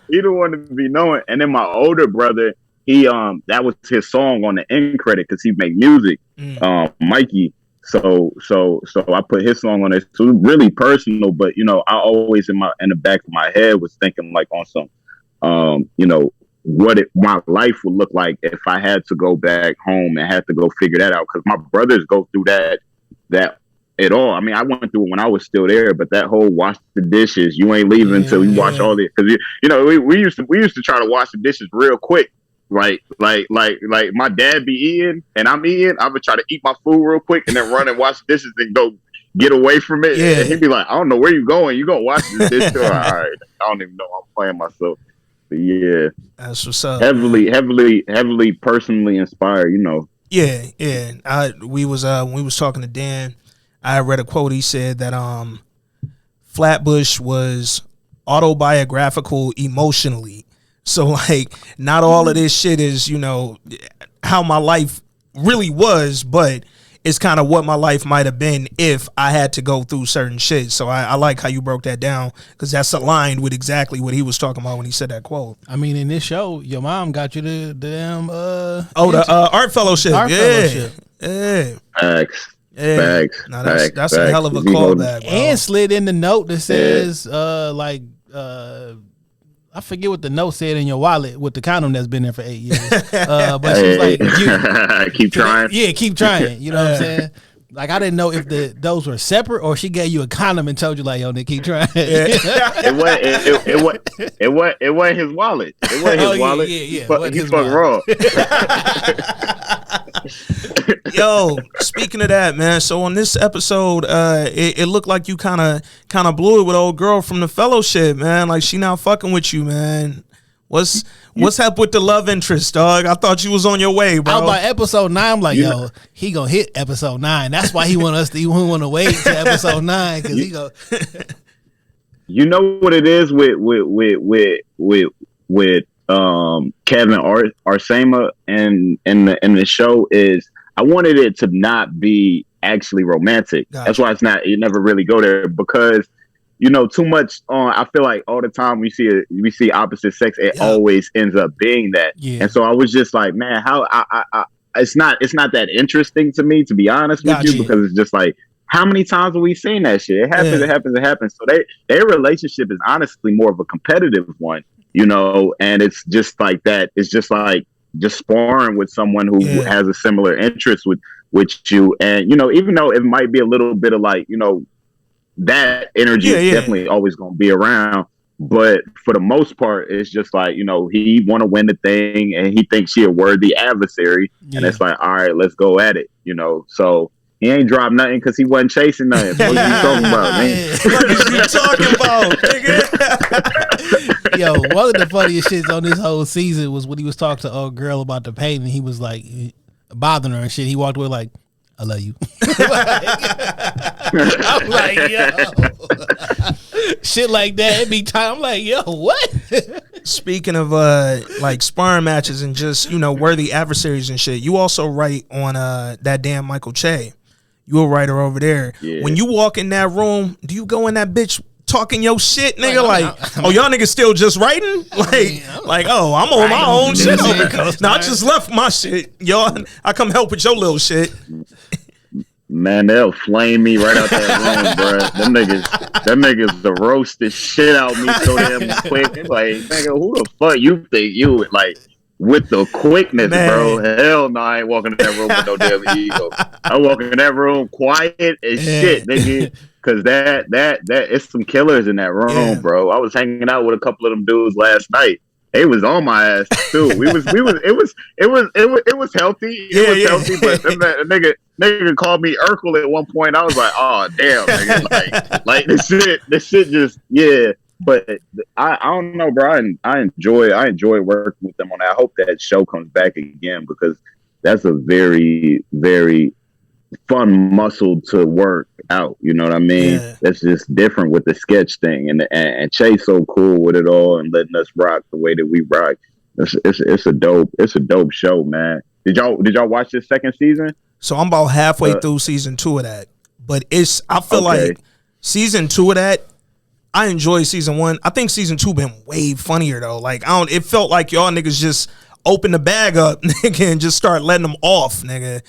He the one to be knowing. And then my older brother, he that was his song on the end credit because he make music, Mikey. So I put his song on it. So it was really personal, but you know, I always in the back of my head was thinking like on some you know, my life would look like if I had to go back home and had to go figure that out, because my brothers go through that at all. I mean, I went through it when I was still there, but that whole wash the dishes, you ain't leaving until you wash all this, because you know we used to try to wash the dishes real quick. Like my dad be eating and I'm eating, I would try to eat my food real quick and then run and wash the dishes and go get away from it. And he'd be like, I don't know where you going. You gonna wash this dish? All right, I don't even know. I'm playing myself. But yeah, that's what's up. Heavily personally inspired. You know. Yeah. We was when we was talking to Dan, I read a quote. He said that Flatbush was autobiographical emotionally. So like, not all of this shit is, you know, how my life really was, but it's kind of what my life might have been if I had to go through certain shit. So I like how you broke that down, because that's aligned with exactly what he was talking about when he said that quote. I mean, in this show, your mom got you the damn the art fellowship. Yeah. Facts. Yeah. Facts. No, that's a hell of a callback, bro. And slid in the note that says I forget what the note said in your wallet with the condom that's been there for 8 years. But she was like, keep trying. Yeah, keep trying. You know what I'm saying? Like, I didn't know if those were separate or she gave you a condom and told you, like, yo, Nick, keep trying. It wasn't his wallet. It wasn't his wallet. Yeah. He's fucking wrong. Yo, speaking of that, man. So on this episode, it looked like you kind of blew it with old girl from the Fellowship, man. Like, she not fucking with you, man. What's up with the love interest, dog? I thought you was on your way, bro. I was by episode 9. I'm like, yo, he gonna hit episode 9. That's why he want to wait to episode 9 because he go. You know what it is with Kevin Arsema and the show is I wanted it to not be actually romantic. Gotcha. That's why it's not. You never really go there because. You know, too much on. I feel like all the time we see opposite sex, it always ends up being that. Yeah. And so I was just like, man, how it's not that interesting to me, to be honest with you, because it's just like, how many times have we seen that shit? It happens. So their relationship is honestly more of a competitive one, you know, and it's just like that. It's just like sparring with someone who has a similar interest with you, and you know, even though it might be a little bit of like, you know. That energy is definitely always going to be around. But for the most part, it's just like, you know, he want to win the thing and he thinks she a worthy adversary. Yeah. And it's like, all right, let's go at it, you know. So he ain't dropped nothing because he wasn't chasing nothing. What are you talking about, man? What you talking about, nigga? Yo, one of the funniest shits on this whole season was when he was talking to old girl about the pain and he was like bothering her and shit. He walked away like, I love you. I'm like, yo. Shit like that. It be time. I'm like, yo, what? Speaking of like sparring matches and just, you know, worthy adversaries and shit, you also write on that damn Michael Che. You a writer over there. Yeah. When you walk in that room, do you go in that bitch talking your shit, nigga? Oh, y'all niggas still just writing? Oh, I'm on my own shit over here. Nah, I just left my shit. Y'all, I come help with your little shit. Man, they'll flame me right out that room, bro. Them niggas the roast the shit out me so damn quick. It's like, nigga, who the fuck you think you like with the quickness, man. Bro? Hell no, I ain't walking in that room with no damn ego. I walk in that room quiet as shit, nigga. Cause that it's some killers in that room, bro. I was hanging out with a couple of them dudes last night. They was on my ass too. It was healthy. It was healthy, but the nigga called me Urkel at one point. I was like, oh damn, nigga. Like this shit just But I don't know, bro. I enjoy working with them on that. I hope that show comes back again because that's a very, very fun muscle to work out. You know what I mean? Yeah. That's just different with the sketch thing, and Chase so cool with it all and letting us rock the way that we rock. It's a dope show, man. Did y'all watch this second season? So I'm about halfway through season 2 of that, but I feel like season 2 of that. I enjoy season 1. I think season 2 been way funnier though. Like it felt like y'all niggas just open the bag up, nigga, and just start letting them off, nigga.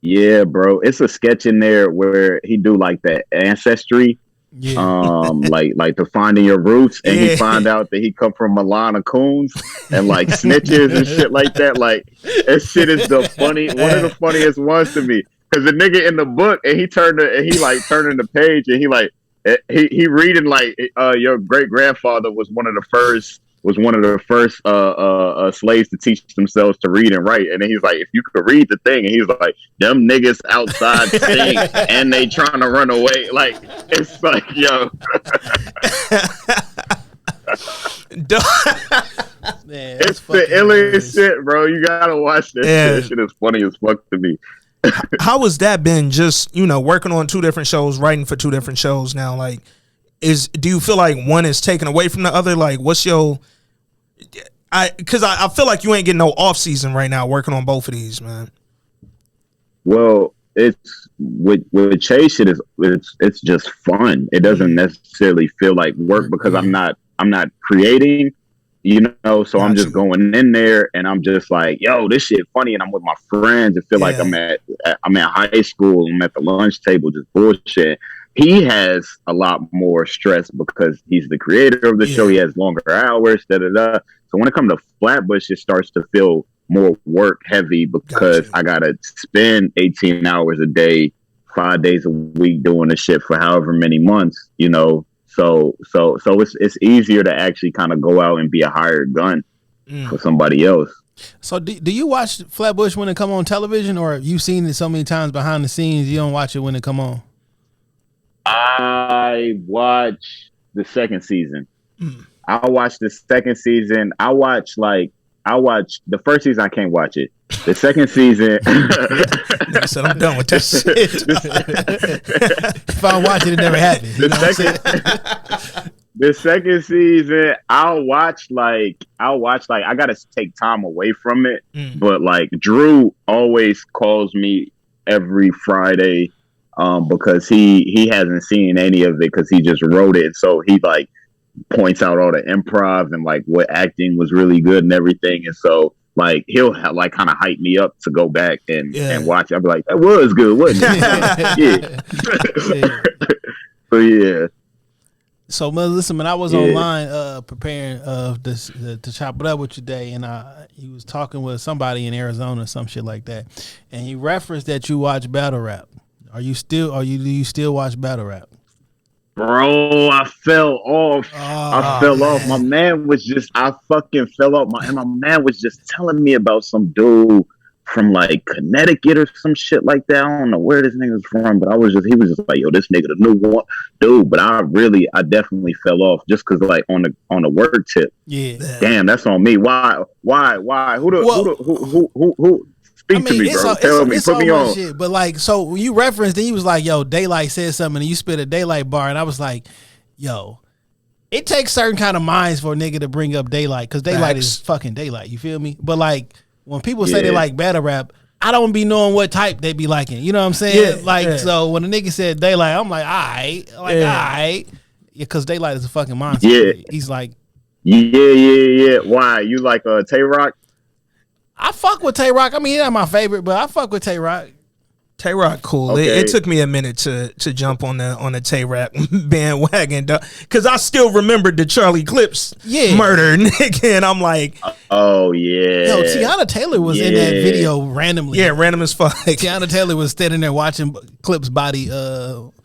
Yeah, bro. It's a sketch in there where he do like that ancestry, like to finding your roots, and he find out that he come from Milana Coons and like snitches and shit like that. Like that shit is one of the funniest ones to me. Cause the nigga in the book and he turning the page and he reading like your great grandfather was one of the first slaves to teach themselves to read and write. And then he's like, if you could read the thing, and he's like, them niggas outside sing and they trying to run away. Like, it's like, yo. Man, it's the illest shit, bro. You gotta watch this shit. This shit is funny as fuck to me. How has that been, just, you know, working on 2 different shows, writing for 2 different shows now? Like, do you feel like one is taken away from the other? Like, what's your... Because I feel like you ain't getting no off season right now working on both of these, man. Well, it's with Chase, it's just fun. It doesn't necessarily feel like work because I'm not creating, you know. So I'm just going in there and I'm just like, yo, this shit funny, and I'm with my friends. It feel like I'm at high school. I'm at the lunch table just bullshit. he has a lot more stress because he's the creator of the show. He has longer hours, da da da. So when it comes to Flatbush, it starts to feel more work heavy because I gotta spend 18 hours a day, 5 days a week doing the shit for however many months, you know. So it's easier to actually kind of go out and be a hired gun for somebody else. So do you watch Flatbush when it come on television, or have you seen it so many times behind the scenes you don't watch it when it come on? I watch the second season. I watch the second season. I watch the first season. I can't watch it. The second season. I said I'm done with that shit. If I watch it, it never happened. The second season, I'll watch I gotta take time away from it. But like Drew always calls me every Friday because he hasn't seen any of it because he just wrote it. So he like points out all the improv and like what acting was really good and everything. And so like he'll like kind of hype me up to go back and watch it. I'll be like, that was good, wasn't it? So yeah. So listen, man, I was online preparing to chop it up with you today, and he was talking with somebody in Arizona or some shit like that, and he referenced that you watch battle rap. Do you still watch battle rap? Bro, I fell off. I fell off. I fucking fell off. My man was just telling me about some dude from like Connecticut or some shit like that. I don't know where this nigga's from, but he was just like, yo, this nigga the new one, dude. But I definitely fell off just because like on the work tip. Yeah. Damn, that's on me. Why? Who? Speak to me, bro. Tell me. Put me on. Shit. But like, so you referenced, and he was like, yo, Daylight said something, and you spit a Daylight bar, and I was like, yo, it takes certain kind of minds for a nigga to bring up Daylight, because Daylight is fucking Daylight. You feel me? But like, when people say they like battle rap, I don't be knowing what type they be liking. You know what I'm saying? So when a nigga said Daylight, I'm like, all right. Because Daylight is a fucking monster. Yeah. He's like, yeah. Why? You like Tay Rock? I fuck with Tay Rock. I mean, he's not my favorite, but I fuck with Tay Rock. Tay Rock, cool. Okay. It took me a minute to jump on the Tay Rock bandwagon, because I still remembered the Charlie Clips murder, nigga, and I'm like, oh yeah. Yo, Tiana Taylor was in that video randomly. Yeah, random as fuck. Tiana Taylor was standing there watching Clips body.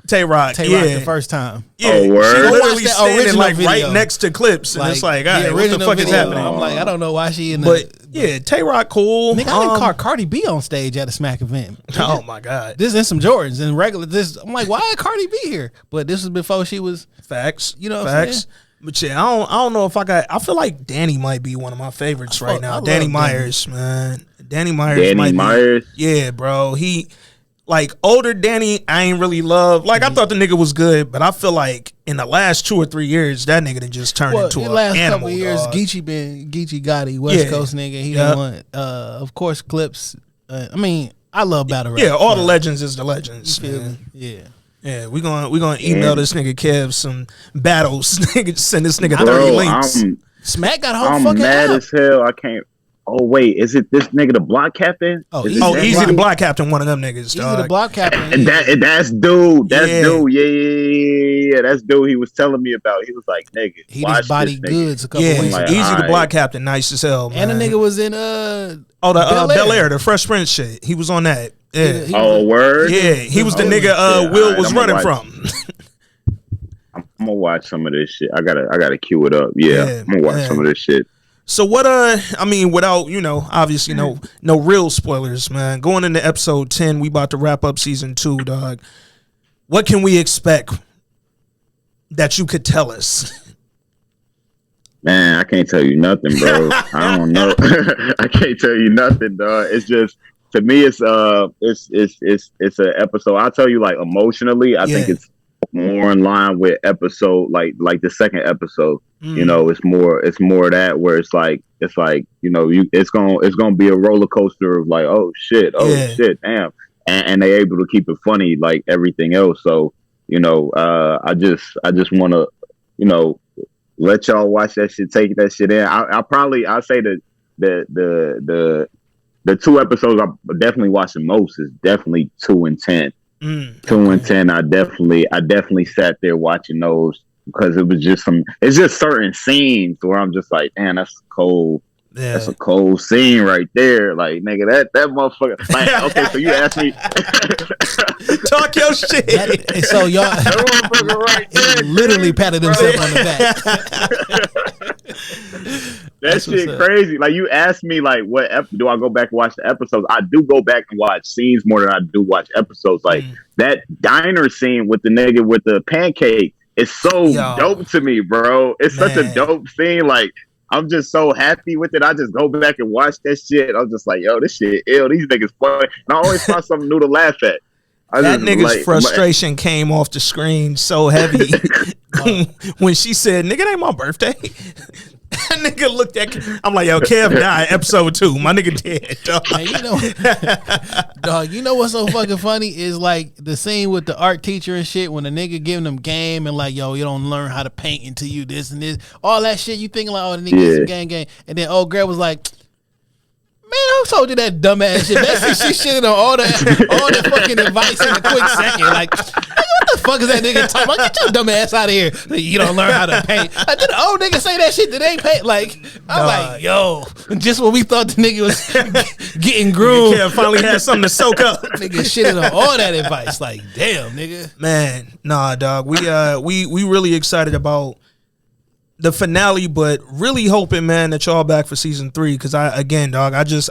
Tay Rock the first time. Yeah, oh, word. She literally standing like right next to Clips, and it's like, all right, what the fuck is happening? I'm like, I don't know why she in Tay Rock cool. Nigga, I didn't call Cardi B on stage at a Smack event. Oh my god, this is some Jordans and regular. I'm like, why Cardi B here? But this was before she was facts. You know, what I'm saying? But yeah, I don't know if I feel like Danny might be one of my favorites right now. Danny Myers, man. Danny Myers. Yeah, bro. He. Like, older Danny, I ain't really love. Like, I thought the nigga was good, but I feel like in the last 2 or 3 years, that nigga done just turned into an last animal, couple years, dog. Geechee Gotti, West Coast nigga. He done won. Of course, Clips. I mean, I love battle rap. Yeah, all the legends is the legends. You feel me? Yeah. Yeah, we gonna email this nigga Kev some battles. Send this nigga 30 links. Smack got a whole I'm fucking mad app. as hell. I can't. Oh wait, is it this nigga the block captain? Easy the block captain, one of them niggas. Easy the block captain. And that's dude. Dude. Yeah. That's dude. He was telling me about. He was like, nigga, he just body goods a couple weeks. Like, Easy the block captain, nice as hell, man. And the nigga was in Bel Air, the Fresh Prince shit. He was on that. Yeah. Word. Yeah, he was the nigga Will was running from. I'm gonna watch some of this shit. I gotta queue it up. Yeah, I'm gonna watch some of this shit. So what? I mean, without obviously no real spoilers, man. Going into episode 10, we about to wrap up season 2, dog. What can we expect that you could tell us? Man, I can't tell you nothing, bro. I don't know. I can't tell you nothing, dog. It's just to me, it's an episode. I'll tell you, like emotionally, I think it's more in line with episode like the second episode. You know, it's more of that where it's like it's gonna be a roller coaster of like shit, damn, and they able to keep it funny like everything else. So I just want to let y'all watch that shit, take that shit in. I'll say that the 2 episodes I definitely watch the most is definitely 2 and 10. 2 and 10. I definitely sat there watching those because it's just certain scenes where I'm just like, man, that's cold. Yeah. That's a cold scene right there. Like, nigga, that motherfucker. Like, okay, so you asked me. Talk your shit. So y'all right literally patted himself on the back. That shit crazy. Like, you asked me, like, what do I go back and watch the episodes? I do go back and watch scenes more than I do watch episodes. Like, that diner scene with the nigga with the pancake is so dope to me, bro. It's such a dope scene. Like, I'm just so happy with it. I just go back and watch that shit. I'm just like, yo, this shit ill. These niggas funny. And I always find something new to laugh at. That nigga's frustration came off the screen so heavy when she said, nigga, it ain't my birthday. That nigga looked at I'm like, yo, Kev and I, episode 2. My nigga dead, dog. Man, dog, you know what's so fucking funny is like the scene with the art teacher and shit when the nigga giving them game and like, yo, you don't learn how to paint until you this and this. All that shit, you thinking like, oh, the nigga some gang. And then old girl was like, man, I told you that dumbass shit. She shitted on all that fucking advice in a quick second. Like, what the fuck is that nigga talking about? Get your dumb ass out of here. You don't learn how to paint. Did the old nigga say that shit? Did they paint? Like, I'm like, yo, just when we thought the nigga was getting groomed. Yeah, finally had something to soak up. Nigga shitted on all that advice. Like, damn, nigga. Man, nah, dog. We really excited about the finale, but really hoping, man, that y'all back for season 3. Because I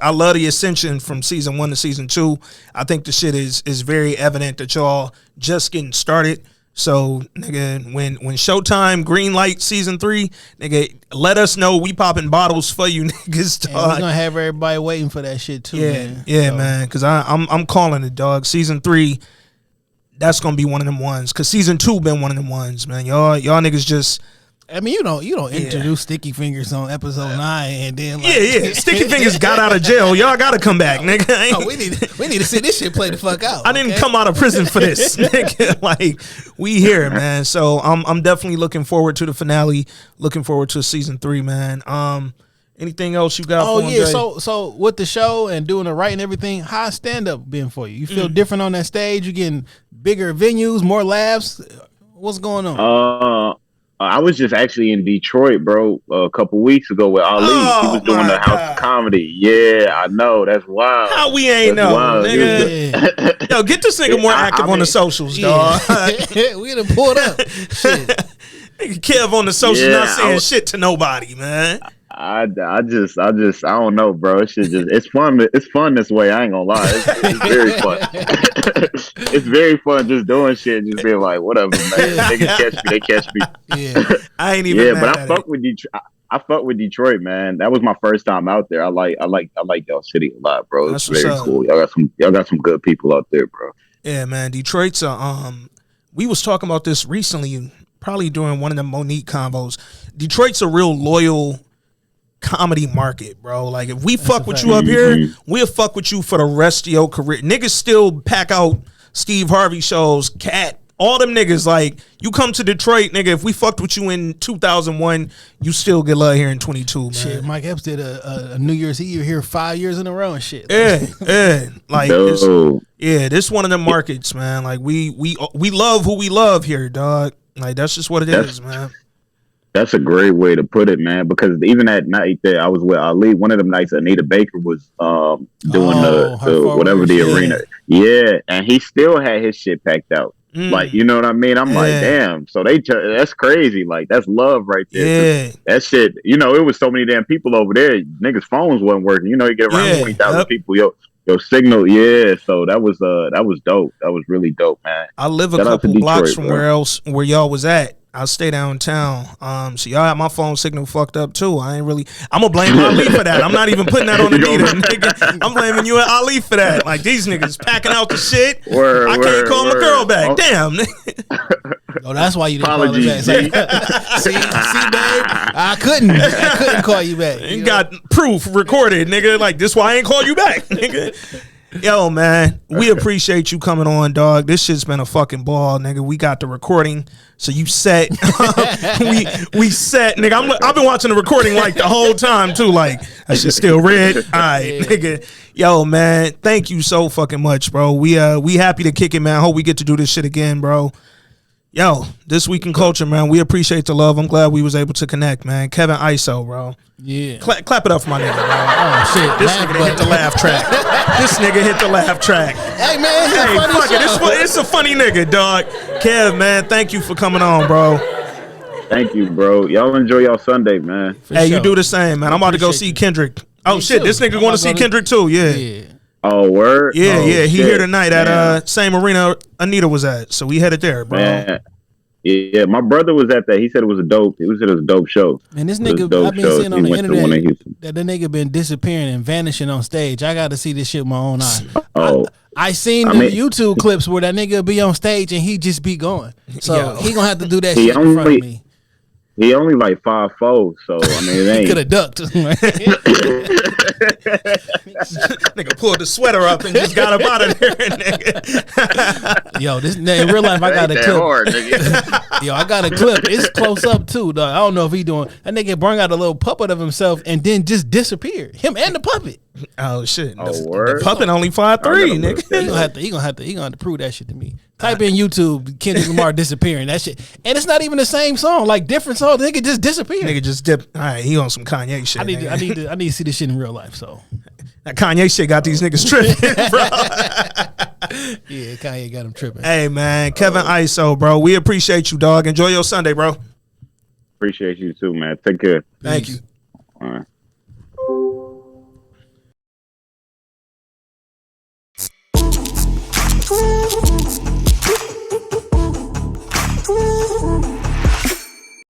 love the ascension from season 1 to season 2. I think the shit is very evident that y'all just getting started. So, nigga, when Showtime green light season 3, nigga, let us know. We popping bottles for you, niggas. Dog. And we're gonna have everybody waiting for that shit too. Yeah, man. Yeah, so. Man. Because I'm calling it, dog. Season 3, that's gonna be one of them ones. Because season 2 been one of them ones, man. Y'all niggas just. I mean, you don't introduce Sticky Fingers on episode 9 and then like, Sticky Fingers got out of jail. Y'all got to come back, nigga. Oh, we need to see this shit play the fuck out. I didn't come out of prison for this, nigga. Like, we here, man. So I'm definitely looking forward to the finale. Looking forward to season 3, man. Anything else you got? Oh yeah, so with the show and doing the writing and everything, how's stand up been for you? You feel different on that stage? You getting bigger venues, more laughs? What's going on? I was just actually in Detroit, bro, a couple weeks ago with Ali. He was doing the House of Comedy. Yeah, I know. That's wild. How we ain't know, nigga? Yo, get this nigga more active on the socials, dog. We done pulled up. Shit. Nigga Kev on the socials not saying shit to nobody, man. I don't know, bro. It's fun. It's fun this way. I ain't gonna lie. It's very fun. It's very fun just doing shit and just being like, whatever, man. Niggas catch me, they catch me. Yeah, I ain't even. Yeah, but I fuck with Detroit. I fuck with Detroit, man. That was my first time out there. I like y'all city a lot, bro. It's very cool. Y'all got some good people out there, bro. Yeah, man. Detroit's we was talking about this recently, probably during one of the Monique combos. Detroit's a real loyal comedy market, bro. Like, if we fuck with you up here, we'll fuck with you for the rest of your career. Niggas still pack out Steve Harvey shows, Cat, all them niggas. Like, you come to Detroit, nigga, if we fucked with you in 2001, you still get love here in 22, man. Shit, Mike Epps did a New Year's Eve here 5 years in a row and shit. Yeah. Like, this one of the markets, man. Like, we love who we love here, dog. Like, that's just what it is, man. That's a great way to put it, man. Because even that night that I was with Ali, one of them nights Anita Baker was doing the whatever the arena. Yeah, and he still had his shit packed out. Like, you know what I mean? I'm like, damn. So that's crazy. Like, that's love right there. Yeah. That shit, you know, it was so many damn people over there. Niggas' phones wasn't working. You know, you get around 20,000 people. Your signal, so that was dope. That was really dope, man. I live a couple blocks from where y'all was at. I stay downtown. So y'all have my phone signal fucked up too. I'm gonna blame Ali for that. I'm not even putting that on Anita, nigga. I'm blaming you and Ali for that. Like, these niggas packing out the shit. I can't call my girl back. Damn. Oh, that's why you didn't call her back. See, babe, I couldn't call you back. You got proof recorded, nigga. Like, this why I ain't call you back, nigga. Yo, man, we appreciate you coming on, dog. This shit's been a fucking ball, nigga. We got the recording, so you set. we set, nigga. I've been watching the recording like the whole time too. Like, that shit's still red. All right, nigga. Yo, man, thank you so fucking much, bro. We happy to kick it, man. Hope we get to do this shit again, bro. Yo, This Week in Culture, man. We appreciate the love. I'm glad we was able to connect, man. Kevin ISO, bro. Yeah. Clap it up for my nigga, bro. Oh shit. This nigga hit the laugh track. This nigga hit the laugh track. Hey man, Fuck it. It's a funny nigga, dog. Kev, man, thank you for coming on, bro. Thank you, bro. Y'all enjoy y'all Sunday, man. Hey, you do the same, man. I'm about to go see Kendrick. Oh shit, this nigga going to see Kendrick too. Yeah. Oh, word? Yeah, He shit. here tonight at same arena Anita was at. So we headed there, bro. Man. Yeah, my brother was at that. He said it was a dope. He said it was a dope show. And this nigga, I've been seeing on the internet that the nigga been disappearing and vanishing on stage. I got to see this shit with my own eye. Oh, I seen the YouTube clips where that nigga be on stage and he just be going. So he gonna have to do that shit in front of me. He only like 5'4", so I mean, it ain't. He could have ducked. Nigga pulled the sweater up and just got up out of there, nigga. Yo, this in real life, I got a clip. Hard, Yo, I got a clip. It's close up too, dog. I don't know if he doing that. Nigga brought out a little puppet of himself and then just disappeared. Him and the puppet. Oh shit! The puppet only 5'3", nigga. He gonna have to prove that shit to me. Type in YouTube Kendrick Lamar disappearing. That shit, and it's not even the same song. Like different songs. Nigga just disappeared. Nigga just dip. All right, he on some Kanye shit. I need to see this shit in real life. So that Kanye shit got these niggas tripping, bro. Yeah, Kanye got him tripping. Hey man, Kevin ISO, bro. We appreciate you, dog. Enjoy your Sunday, bro. Appreciate you too, man. Take care. Thank you. All right.